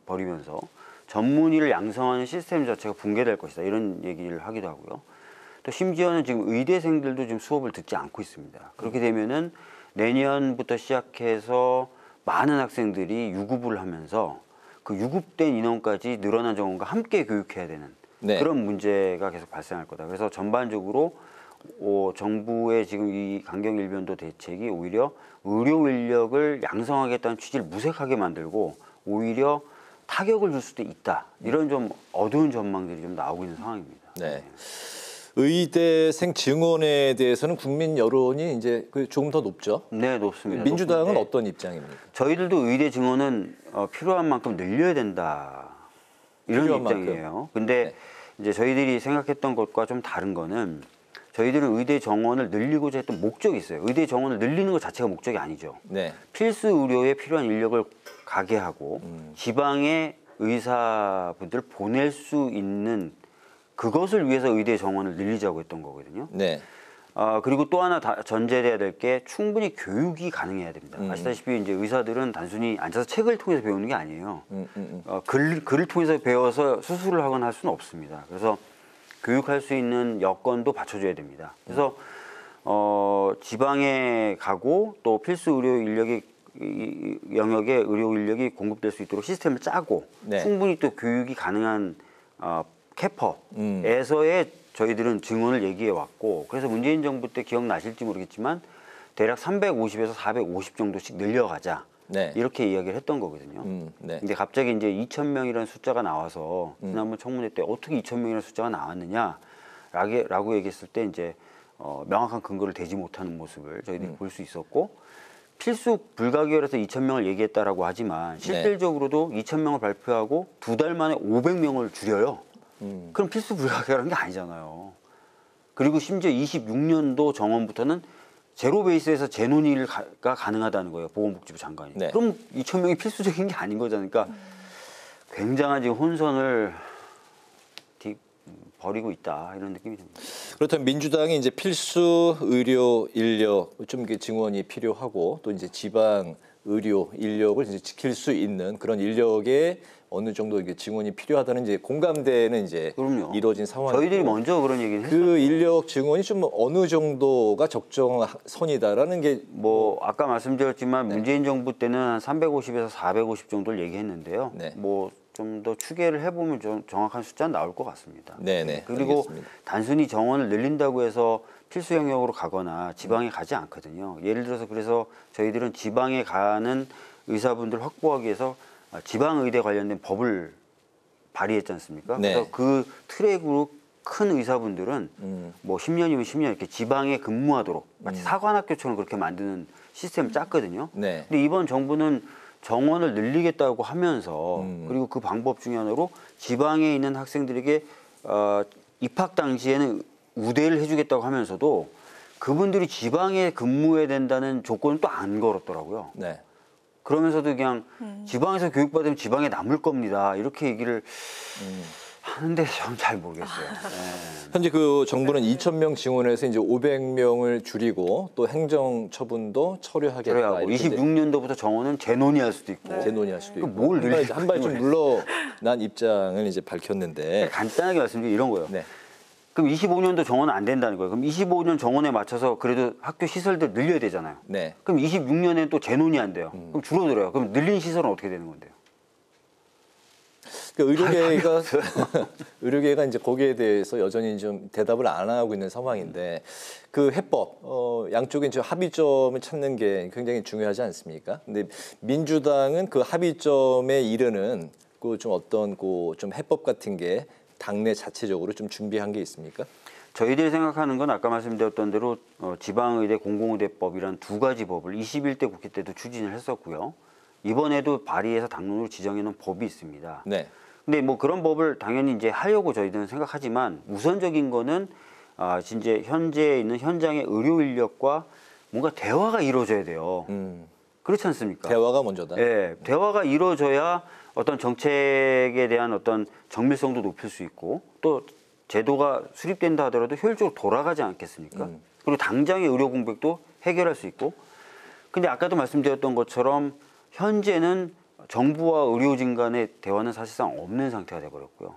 버리면서 전문의를 양성하는 시스템 자체가 붕괴될 것이다 이런 얘기를 하기도 하고요. 또 심지어는 지금 의대생들도 지금 수업을 듣지 않고 있습니다. 그렇게 되면은 내년부터 시작해서 많은 학생들이 유급을 하면서 그 유급된 인원까지 늘어난 정원과 함께 교육해야 되는 그런 문제가 계속 발생할 거다. 그래서 전반적으로 정부의 지금 이 강경 일변도 대책이 오히려 의료 인력을 양성하겠다는 취지를 무색하게 만들고 오히려 타격을 줄 수도 있다. 이런 좀 어두운 전망들이 좀 나오고 있는 상황입니다. 의대생 증원에 대해서는 국민 여론이 이제 조금 더 높죠? 네, 높습니다. 민주당은 어떤 입장입니까? 저희들도 의대 증원은 필요한 만큼 늘려야 된다. 이런 입장이에요. 근데 이제 저희들이 생각했던 것과 좀 다른 거는 저희들은 의대 정원을 늘리고자 했던 목적이 있어요. 의대 정원을 늘리는 것 자체가 목적이 아니죠. 필수 의료에 필요한 인력을 가게 하고 지방의 의사분들을 보낼 수 있는 그것을 위해서 의대 정원을 늘리자고 했던 거거든요. 그리고 또 하나 전제돼야 될 게 충분히 교육이 가능해야 됩니다. 아시다시피 이제 의사들은 단순히 앉아서 책을 통해서 배우는 게 아니에요. 글을 통해서 배워서 수술을 하거나 할 수는 없습니다. 그래서 교육할 수 있는 여건도 받쳐줘야 됩니다. 그래서 지방에 가고 또 필수 의료 인력이 영역에 의료 인력이 공급될 수 있도록 시스템을 짜고 충분히 또 교육이 가능한 캐퍼에서의 저희들은 증원을 얘기해 왔고 그래서 문재인 정부 때 기억나실지 모르겠지만 대략 350에서 450 정도씩 늘려가자 이렇게 이야기를 했던 거거든요. 근데 갑자기 이제 2,000명이라는 숫자가 나와서 지난번 청문회 때 어떻게 2,000명이라는 숫자가 나왔느냐라고 얘기했을 때 이제 명확한 근거를 대지 못하는 모습을 저희들이 볼 수 있었고 필수 불가결해서 2,000명을 얘기했다라고 하지만 실질적으로도 2,000명을 발표하고 2달 만에 500명을 줄여요. 그럼 필수 불가결한 게 아니잖아요. 그리고 심지어 26년도 정원부터는 제로 베이스에서 재논의가 가능하다는 거예요. 보건복지부 장관이. 그럼 2,000명이 필수적인 게 아닌 거잖아요. 그러니까 굉장한 지금 혼선을 벌이고 있다 이런 느낌이 듭니다. 그렇다면 민주당이 이제 필수 의료 인력 좀 증원이 필요하고 또 이제 지방 의료 인력을 이제 지킬 수 있는 그런 인력에 어느 정도 이게 증원이 필요하다는 이제 공감대는 이제 그럼요. 이루어진 상황. 저희들이 먼저 그런 얘기를 했어요. 그 인력 증원이 좀 어느 정도가 적정선이다라는 게 뭐 아까 말씀드렸지만 문재인 정부 때는 한 350에서 450 정도를 얘기했는데요. 뭐 좀 더 추계를 해보면 좀 정확한 숫자는 나올 것 같습니다. 네네. 그리고 알겠습니다. 단순히 정원을 늘린다고 해서 필수 영역으로 가거나 지방에 가지 않거든요. 예를 들어서 그래서 저희들은 지방에 가는 의사분들 확보하기 위해서 지방의대 관련된 법을 발의했지 않습니까? 네. 그래서 그 트랙으로 큰 의사분들은 뭐 10년이면 10년 이렇게 지방에 근무하도록 마치 사관학교처럼 그렇게 만드는 시스템을 짰거든요. 네. 근데 이번 정부는 정원을 늘리겠다고 하면서 그리고 그 방법 중에 하나로 지방에 있는 학생들에게 입학 당시에는 우대를 해주겠다고 하면서도 그분들이 지방에 근무해야 된다는 조건은 또 안 걸었더라고요. 네. 그러면서도 그냥 지방에서 교육받으면 지방에 남을 겁니다. 이렇게 얘기를 하는데 저는 잘 모르겠어요. 네. 현재 그 정부는 2,000명 증원해서 이제 500명을 줄이고 또 행정 처분도 처리하겠다. 26년도부터 정원은 재논의할 수도 있고. 재논의할 수도 있고. 뭘 한 발 좀 물러난 입장을 이제 밝혔는데. 간단하게 말씀드리면 이런 거예요. 네. 그럼 25년도 정원은 안 된다는 거예요. 그럼 25년 정원에 맞춰서 그래도 학교 시설들 늘려야 되잖아요. 네. 그럼 26년에는 또 재논의한대요. 그럼 줄어들어요. 그럼 늘린 시설은 어떻게 되는 건데요? 그러니까 의료계가 이제 거기에 대해서 여전히 좀 대답을 안 하고 있는 상황인데 그 해법 양쪽에 이제 합의점을 찾는 게 굉장히 중요하지 않습니까? 근데 민주당은 그 합의점에 이르는 그 좀 어떤 그 좀 해법 같은 게 당내 자체적으로 좀 준비한 게 있습니까? 저희들이 생각하는 건 아까 말씀드렸던 대로 지방의대 공공의대법이란 두 가지 법을 21대 국회 때도 추진을 했었고요. 이번에도 발의해서 당론으로 지정해놓은 법이 있습니다. 네. 근데 뭐 그런 법을 당연히 이제 하려고 저희들은 생각하지만 우선적인 거는 진짜 현재 있는 현장의 의료 인력과 뭔가 대화가 이루어져야 돼요. 그렇지 않습니까? 대화가 먼저다. 네, 대화가 이루어져야 어떤 정책에 대한 어떤 정밀성도 높일 수 있고 또 제도가 수립된다 하더라도 효율적으로 돌아가지 않겠습니까? 그리고 당장의 의료 공백도 해결할 수 있고. 근데 아까도 말씀드렸던 것처럼 현재는 정부와 의료진 간의 대화는 사실상 없는 상태가 돼버렸고요.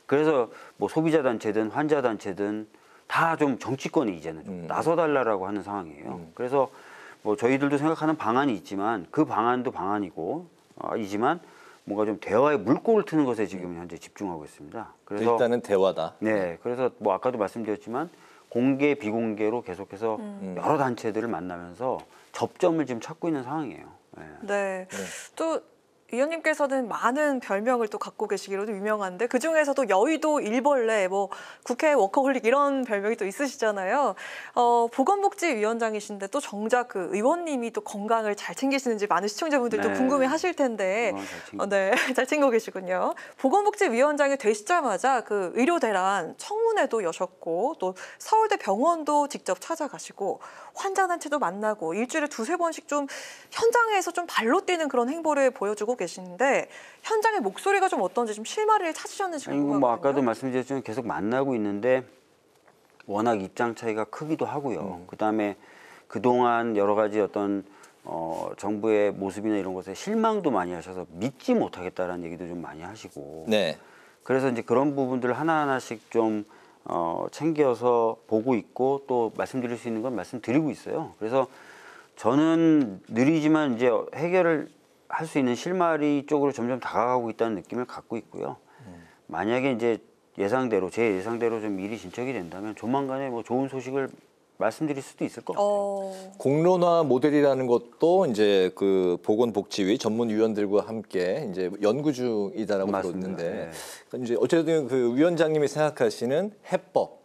그래서 뭐 소비자 단체든 환자 단체든 다 좀 정치권이 이제는 좀 나서달라고 하는 상황이에요. 그래서 뭐 저희들도 생각하는 방안이 있지만 그 방안도 방안이고 이지만 뭔가 좀 대화의 물꼬를 트는 것에 지금 현재 집중하고 있습니다. 그래서 일단은 대화다. 네, 그래서 뭐 아까도 말씀드렸지만 공개 비공개로 계속해서 여러 단체들을 만나면서 접점을 지금 찾고 있는 상황이에요. 네. 또 의원님께서는 많은 별명을 또 갖고 계시기로도 유명한데 그중에서도 여의도 일벌레, 뭐 국회 워커홀릭 이런 별명이 또 있으시잖아요. 보건복지위원장이신데 또 정작 그 의원님이 또 건강을 잘 챙기시는지 많은 시청자분들도 네. 궁금해하실 텐데, 네, 잘 챙기고 계시군요. 보건복지위원장이 되시자마자 그 의료대란 청문회도 여셨고 또 서울대 병원도 직접 찾아가시고 환자단체도 만나고 일주일에 2-3번씩 좀 현장에서 좀 발로 뛰는 그런 행보를 보여주고 계시는데 현장의 목소리가 좀 어떤지 좀 실마리를 찾으셨는지 궁금하거든요. 뭐 아까도 말씀드렸지만 계속 만나고 있는데 워낙 입장 차이가 크기도 하고요. 그다음에 그동안 여러 가지 어떤 정부의 모습이나 이런 것에 실망도 많이 하셔서 믿지 못하겠다라는 얘기도 좀 많이 하시고. 네. 그래서 이제 그런 부분들을 하나하나씩 좀 챙겨서 보고 있고 또 말씀드릴 수 있는 건 말씀드리고 있어요. 그래서 저는 느리지만 이제 해결을 할 수 있는 실마리 쪽으로 점점 다가가고 있다는 느낌을 갖고 있고요. 만약에 이제 제 예상대로 좀 일이 진척이 된다면 조만간에 뭐 좋은 소식을 말씀드릴 수도 있을 것 같아요. 공론화 모델이라는 것도 이제 그 보건복지위 전문위원들과 함께 이제 연구 중이다라고 들었는데 이제 어쨌든 그 위원장님이 생각하시는 해법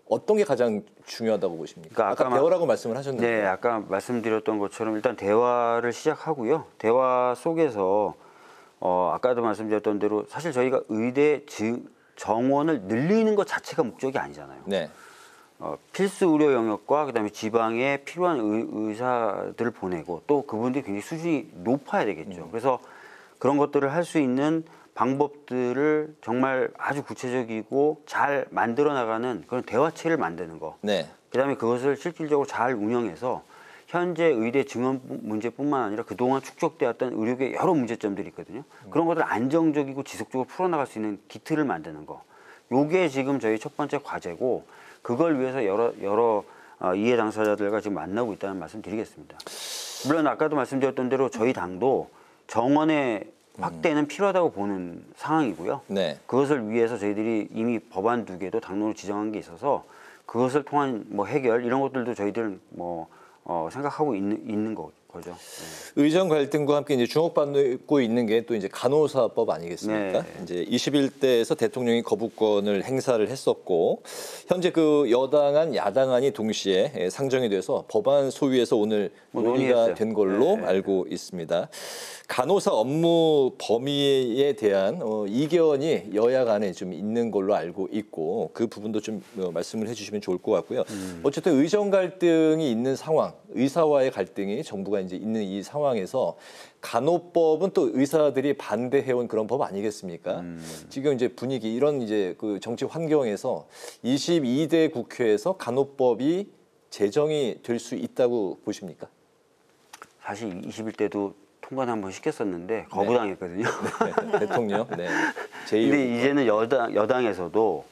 어떤 게 가장 중요하다고 보십니까? 아까 대화라고 말씀을 하셨는데. 네, 아까 말씀드렸던 것처럼 일단 대화를 시작하고요. 대화 속에서 아까도 말씀드렸던 대로 사실 저희가 의대 정원을 늘리는 것 자체가 목적이 아니잖아요. 네. 필수 의료 영역과 그다음에 지방에 필요한 의사들을 보내고 또 그분들이 굉장히 수준이 높아야 되겠죠. 그래서 그런 것들을 할 수 있는 방법들을 정말 아주 구체적이고 잘 만들어 나가는 그런 대화체를 만드는 거. 네. 그다음에 그것을 실질적으로 잘 운영해서 현재 의대 증원 문제뿐만 아니라 그동안 축적되었던 의료계 여러 문제점들이 있거든요. 그런 것들을 안정적이고 지속적으로 풀어나갈 수 있는 기틀을 만드는 거. 요게 지금 저희 첫 번째 과제고 그걸 위해서 여러 이해 당사자들과 지금 만나고 있다는 말씀 드리겠습니다. 물론 아까도 말씀드렸던 대로 저희 당도 정원의 확대는 필요하다고 보는 상황이고요. 네. 그것을 위해서 저희들이 이미 법안 2개도 당론으로 지정한 게 있어서 그것을 통한 뭐 해결 이런 것들도 저희들은 뭐 생각하고 있는 거죠. 네. 의정 갈등과 함께 이제 주목받고 있는 게 또 이제 간호사법 아니겠습니까? 네. 이제 21대에서 대통령이 거부권을 행사를 했었고 현재 그 여당안 야당안이 동시에 상정이 돼서 법안 소위에서 오늘 논의가 된 걸로 알고 있습니다. 간호사 업무 범위에 대한 이견이 여야 간에 좀 있는 걸로 알고 있고 그 부분도 좀 말씀을 해주시면 좋을 것 같고요. 어쨌든 의정 갈등이 있는 상황, 의사와의 갈등이 정부가 이제 있는 이 상황에서 간호법은 또 의사들이 반대해온 그런 법 아니겠습니까? 지금 이제 분위기 이런 이제 그 정치 환경에서 22대 국회에서 간호법이 제정이 될 수 있다고 보십니까? 사실 21대도 통과는 한번 시켰었는데 거부당했거든요. 네. 대통령. 네. 근데 이제는 여당에서도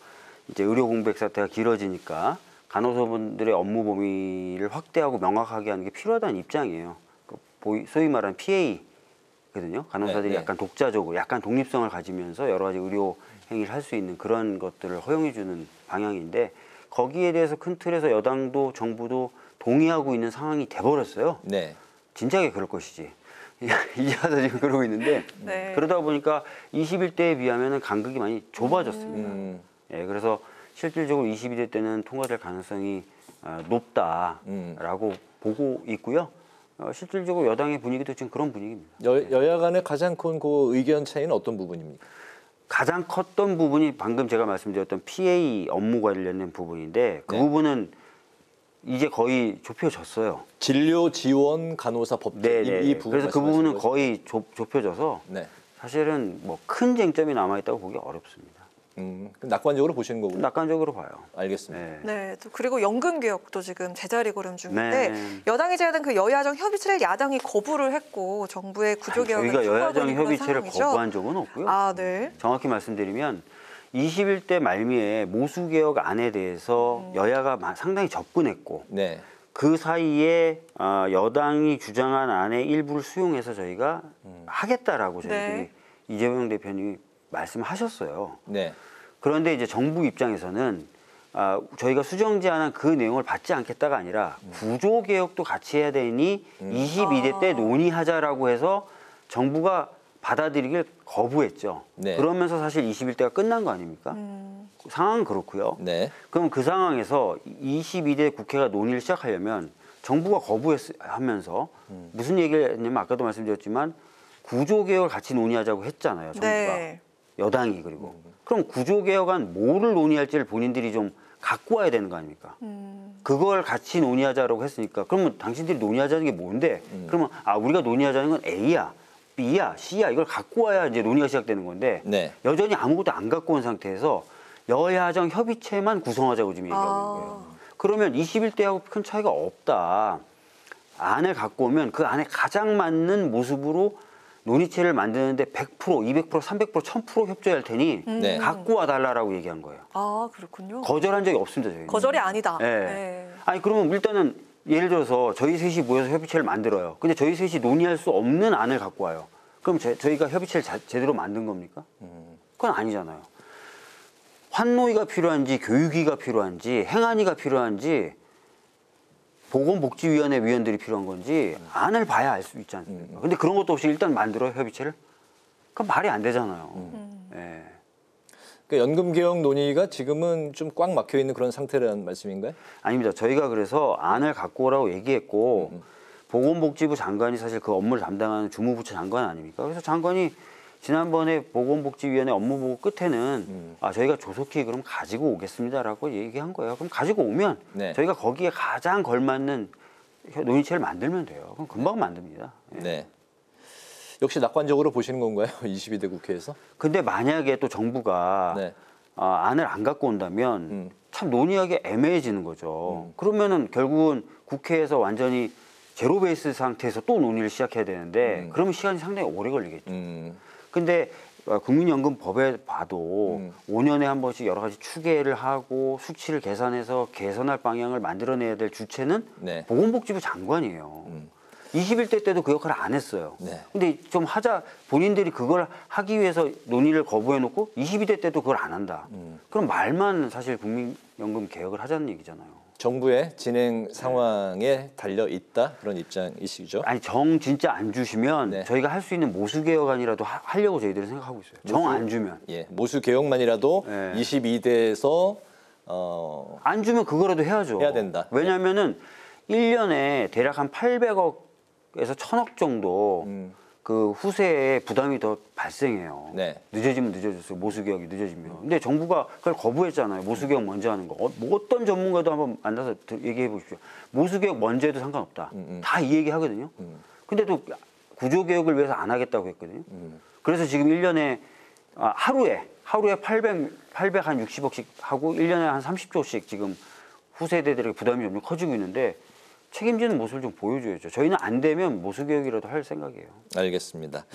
이제 의료 공백 사태가 길어지니까 간호사분들의 업무 범위를 확대하고 명확하게 하는 게 필요하다는 입장이에요. 소위 말하는 PA거든요. 간호사들이 약간 독자적으로, 약간 독립성을 가지면서 여러 가지 의료 행위를 할 수 있는 그런 것들을 허용해주는 방향인데 거기에 대해서 큰 틀에서 여당도 정부도 동의하고 있는 상황이 돼버렸어요. 네. 진작에 그럴 것이지. 이제 와서 지금 그러고 있는데 네. 그러다 보니까 21대에 비하면 간극이 많이 좁아졌습니다. 예, 그래서 실질적으로 22대 때는 통과될 가능성이 높다라고 보고 있고요. 실질적으로 여당의 분위기도 지금 그런 분위기입니다. 여야 간의 가장 큰 그 의견 차이는 어떤 부분입니까? 가장 컸던 부분이 방금 제가 말씀드렸던 PA 업무 관련된 부분인데 그 부분은 이제 거의 좁혀졌어요. 진료 지원 간호사 법 이 부분 그래서 그 부분은 거의 좁혀져서 사실은 뭐 큰 쟁점이 남아 있다고 보기 어렵습니다. 그럼 낙관적으로 보시는 거군요. 낙관적으로 봐요. 알겠습니다. 네. 또 그리고 연금 개혁도 지금 제자리 걸음 중인데 네. 여당이 제안한 그 여야정 협의체를 야당이 거부를 했고 정부의 구조 개혁을 저희가 여야정 추구하고 있는 협의체를 상황이죠. 거부한 적은 없고요. 아, 네. 정확히 말씀드리면 21대 말미에 모수개혁 안에 대해서 여야가 상당히 접근했고 그 사이에 여당이 주장한 안의 일부를 수용해서 저희가 하겠다라고 저희들이 이재명 대표님이 말씀하셨어요. 그런데 이제 정부 입장에서는 저희가 수정 제안한 그 내용을 받지 않겠다가 아니라 구조개혁도 같이 해야 되니 22대 때 논의하자라고 해서 정부가 받아들이길 거부했죠. 그러면서 사실 21대가 끝난 거 아닙니까? 상황은 그렇고요. 그럼 그 상황에서 22대 국회가 논의를 시작하려면 정부가 거부하면서 무슨 얘기를 했냐면 아까도 말씀드렸지만 구조개혁을 같이 논의하자고 했잖아요. 정부가. 여당이 그리고. 그럼 구조개혁안 뭐를 논의할지를 본인들이 좀 갖고 와야 되는 거 아닙니까? 그걸 같이 논의하자라고 했으니까 그러면 당신들이 논의하자는 게 뭔데? 그러면 우리가 논의하자는 건 A야. B야, C야 이걸 갖고 와야 이제 논의가 시작되는 건데 여전히 아무것도 안 갖고 온 상태에서 여야정 협의체만 구성하자고 지금 얘기하고 있는 거예요. 그러면 21대하고 큰 차이가 없다. 안을 갖고 오면 그 안에 가장 맞는 모습으로 논의체를 만드는데 100%, 200%, 300%, 1000% 협조할 테니 갖고 와달라고 얘기한 거예요. 아, 그렇군요. 거절한 적이 없습니다. 저희는. 거절이 아니다. 아니 그러면 일단은 예를 들어서 저희 셋이 모여서 협의체를 만들어요. 근데 저희 셋이 논의할 수 없는 안을 갖고 와요. 그럼 저희가 협의체를 제대로 만든 겁니까? 그건 아니잖아요. 환노위가 필요한지 교육위가 필요한지 행안위가 필요한지 보건복지위원회 위원들이 필요한 건지 안을 봐야 알 수 있지 않습니까? 근데 그런 것도 없이 일단 만들어요, 협의체를? 그럼 말이 안 되잖아요. 그러니까 연금 개혁 논의가 지금은 좀 꽉 막혀 있는 그런 상태라는 말씀인가요? 아닙니다. 저희가 그래서 안을 갖고 오라고 얘기했고 보건복지부 장관이 사실 그 업무를 담당하는 주무부처 장관 아닙니까? 그래서 장관이 지난번에 보건복지위원회 업무 보고 끝에는 저희가 조속히 그럼 가지고 오겠습니다라고 얘기한 거예요. 그럼 가지고 오면 저희가 거기에 가장 걸맞는 논의체를 만들면 돼요. 그럼 금방 만듭니다. 역시 낙관적으로 보시는 건가요? 22대 국회에서? 근데 만약에 또 정부가 안을 안 갖고 온다면 참 논의하기 애매해지는 거죠. 그러면은 결국은 국회에서 완전히 제로 베이스 상태에서 또 논의를 시작해야 되는데 그러면 시간이 상당히 오래 걸리겠죠. 근데 국민연금법에 봐도 5년에 한 번씩 여러 가지 추계를 하고 수치를 계산해서 개선할 방향을 만들어내야 될 주체는 네. 보건복지부 장관이에요. 21대 때도 그 역할을 안 했어요. 네. 근데 좀 하자, 본인들이 그걸 하기 위해서 논의를 거부해놓고 22대 때도 그걸 안 한다. 그럼 말만 사실 국민연금 개혁을 하자는 얘기잖아요. 정부의 진행 상황에 달려 있다 그런 입장이시죠? 아니 정 진짜 안 주시면 네. 저희가 할 수 있는 모수 개혁안이라도 하려고 저희들이 생각하고 있어요. 정 안 주면. 예, 모수 개혁만이라도 네. 22대에서 안 주면 그거라도 해야죠. 해야 된다. 왜냐하면은 1년에 대략 한 800억에서 1000억 정도 그 후세에 부담이 더 발생해요. 네. 늦어지면 늦어졌어요. 모수 개혁이 늦어지면. 근데 정부가 그걸 거부했잖아요. 모수 개혁 먼저 하는 거. 뭐 어떤 전문가도 한번 만나서 얘기해 보십시오. 모수 개혁 먼저 해도 상관없다. 다 이 얘기 하거든요. 근데도 구조 개혁을 위해서 안 하겠다고 했거든요. 그래서 지금 1년에 하루에 860억씩 하고 1년에 한 30조씩 지금 후세대들에게 부담이 점점 커지고 있는데 책임지는 모습을 좀 보여줘야죠. 저희는 안 되면 모수 개혁이라도 할 생각이에요. 알겠습니다.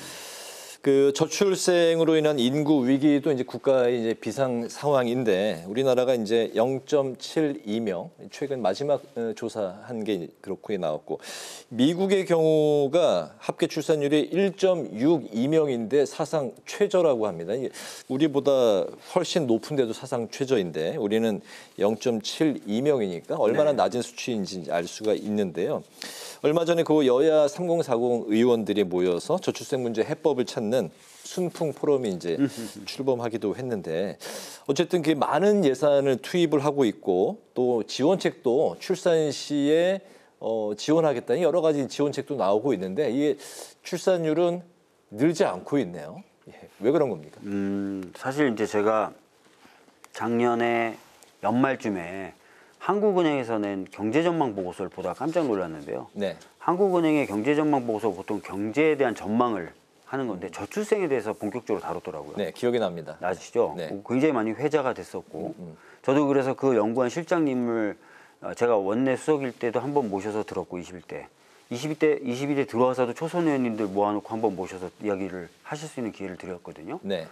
그 저출생으로 인한 인구 위기도 이제 국가의 이제 비상 상황인데 우리나라가 이제 0.72명 최근 마지막 조사한 게 그렇게 나왔고 미국의 경우가 합계 출산율이 1.62명인데 사상 최저라고 합니다. 우리보다 훨씬 높은데도 사상 최저인데 우리는 0.72명이니까 얼마나 네. 낮은 수치인지 알 수가 있는데요. 얼마 전에 그 여야 3040 의원들이 모여서 저출생 문제 해법을 찾는 순풍 포럼이 이제 출범하기도 했는데 어쨌든 그 많은 예산을 투입을 하고 있고 또 지원책도 출산 시에 지원하겠다는 여러 가지 지원책도 나오고 있는데 이게 출산율은 늘지 않고 있네요. 왜 그런 겁니까? 사실 이제 제가 작년에 연말쯤에 한국은행에서 낸 경제전망 보고서를 보다가 깜짝 놀랐는데요. 네. 한국은행의 경제전망 보고서 보통 경제에 대한 전망을 하는 건데 저출생에 대해서 본격적으로 다뤘더라고요. 네, 기억이 납니다. 아시죠? 네. 굉장히 많이 회자가 됐었고 저도 그래서 그 연구원 실장님을 제가 원내 수석일 때도 한번 모셔서 들었고 22대 들어와서도 초선 의원님들 모아놓고 한번 모셔서 이야기를 하실 수 있는 기회를 드렸거든요. 네.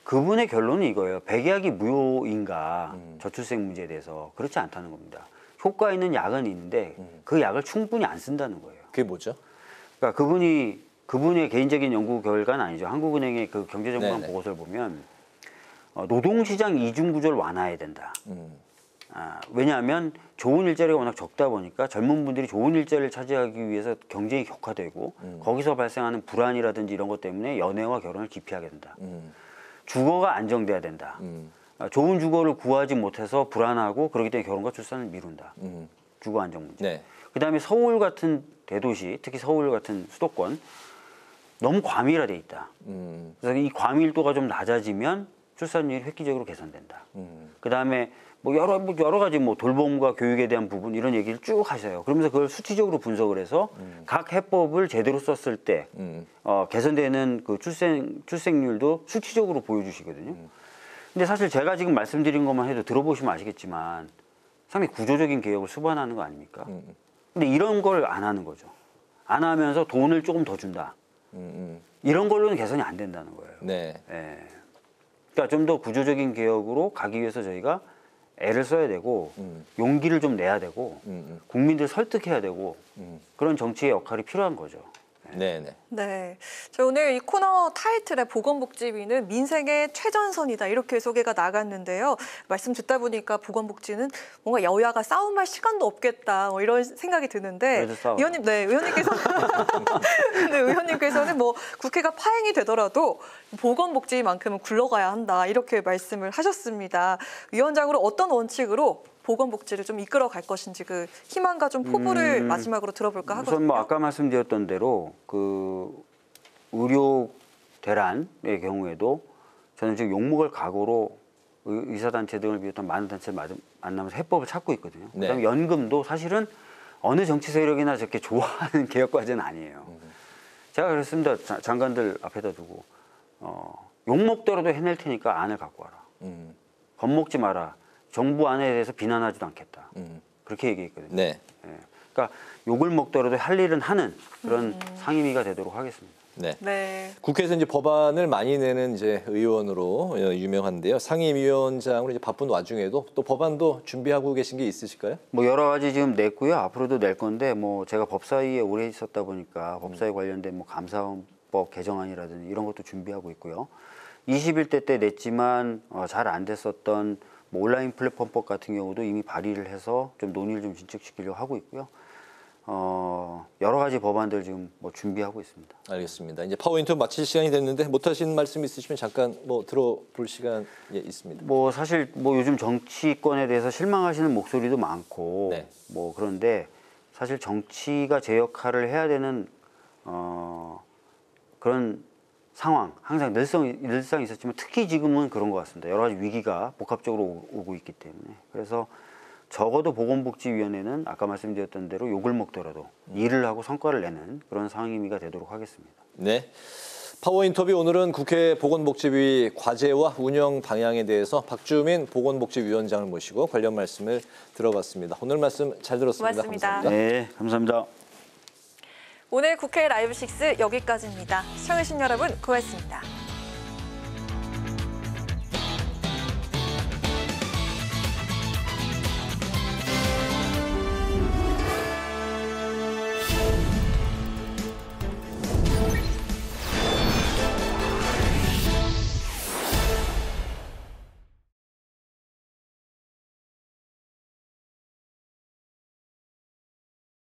그분의 결론은 이거예요. 백약이 무효인가 저출생 문제에 대해서 그렇지 않다는 겁니다. 효과 있는 약은 있는데 그 약을 충분히 안 쓴다는 거예요. 그게 뭐죠? 그러니까 그분의 개인적인 연구 결과는 아니죠. 한국은행의 그 경제전망 보고서를 보면 노동시장 이중 구조를 완화해야 된다. 왜냐하면 좋은 일자리가 워낙 적다 보니까 젊은 분들이 좋은 일자리를 차지하기 위해서 경쟁이 격화되고 거기서 발생하는 불안이라든지 이런 것 때문에 연애와 결혼을 기피하게 된다. 주거가 안정돼야 된다. 좋은 주거를 구하지 못해서 불안하고 그렇기 때문에 결혼과 출산을 미룬다. 주거 안정 문제. 네. 그다음에 서울 같은 대도시, 특히 서울 같은 수도권 너무 과밀화돼 있다. 그래서 이 과밀도가 좀 낮아지면 출산율이 획기적으로 개선된다. 그다음에 여러 가지 돌봄과 교육에 대한 부분 이런 얘기를 쭉 하셔요. 그러면서 그걸 수치적으로 분석을 해서 각 해법을 제대로 썼을 때 개선되는 그 출생률도 수치적으로 보여주시거든요. 근데 사실 제가 지금 말씀드린 것만 해도 들어보시면 아시겠지만 상당히 구조적인 개혁을 수반하는 거 아닙니까? 근데 이런 걸 안 하는 거죠. 안 하면서 돈을 조금 더 준다. 이런 걸로는 개선이 안 된다는 거예요. 네. 예. 그러니까 좀 더 구조적인 개혁으로 가기 위해서 저희가 애를 써야 되고 용기를 좀 내야 되고 국민들 설득해야 되고 그런 정치의 역할이 필요한 거죠. 네네. 네, 저희 오늘 이 코너 타이틀에 보건복지위는 민생의 최전선이다 이렇게 소개가 나갔는데요. 말씀 듣다 보니까 보건복지는 뭔가 여야가 싸움할 시간도 없겠다 이런 생각이 드는데 의원님께서는 뭐 국회가 파행이 되더라도 보건복지만큼은 굴러가야 한다 이렇게 말씀을 하셨습니다. 위원장으로 어떤 원칙으로 보건복지를 좀 이끌어 갈 것인지 그 희망과 좀 포부를 마지막으로 들어볼까 하거든요. 우선 아까 말씀드렸던 대로 그 의료 대란의 경우에도 저는 지금 욕먹을 각오로 의사단체 등을 비롯한 많은 단체를 만나면서 해법을 찾고 있거든요. 네. 그다음에 연금도 사실은 어느 정치 세력이나 저렇게 좋아하는 개혁 과제는 아니에요. 제가 그랬습니다. 장관들 앞에다 두고 욕먹더라도 해낼 테니까 안을 갖고 와라. 겁먹지 마라. 정부 안에 대해서 비난하지도 않겠다. 그렇게 얘기했거든요. 네. 예. 그러니까 욕을 먹더라도 할 일은 하는 그런 상임위가 되도록 하겠습니다. 네. 국회에서 이제 법안을 많이 내는 이제 의원으로 유명한데요. 상임위원장으로 이제 바쁜 와중에도 또 법안도 준비하고 계신 게 있으실까요? 뭐 여러 가지 지금 냈고요. 앞으로도 낼 건데 뭐 제가 법사위에 오래 있었다 보니까 법사위 관련된 뭐 감사원법 개정안이라든지 이런 것도 준비하고 있고요. 21대 때 냈지만 잘 안 됐었던 뭐 온라인 플랫폼법 같은 경우도 이미 발의를 해서 좀 논의를 좀 진척시키려고 하고 있고요. 여러 가지 법안들 지금 뭐 준비하고 있습니다. 알겠습니다. 이제 파워인터뷰 마칠 시간이 됐는데 못하신 말씀 있으시면 잠깐 뭐 들어볼 시간이 있습니다. 뭐 사실 뭐 요즘 정치권에 대해서 실망하시는 목소리도 많고 뭐 그런데 사실 정치가 제 역할을 해야 되는 그런 상황 항상 늘상 있었지만 특히 지금은 그런 것 같습니다. 여러 가지 위기가 복합적으로 오고 있기 때문에 그래서 적어도 보건복지위원회는 아까 말씀드렸던 대로 욕을 먹더라도 일을 하고 성과를 내는 그런 상임위가 되도록 하겠습니다. 네. 파워인터뷰 오늘은 국회 보건복지위 과제와 운영 방향에 대해서 박주민 보건복지위원장을 모시고 관련 말씀을 들어봤습니다. 오늘 말씀 잘 들었습니다. 고맙습니다. 감사합니다. 네, 감사합니다. 오늘 국회 라이브 6 여기까지입니다. 시청해주신 여러분 고맙습니다.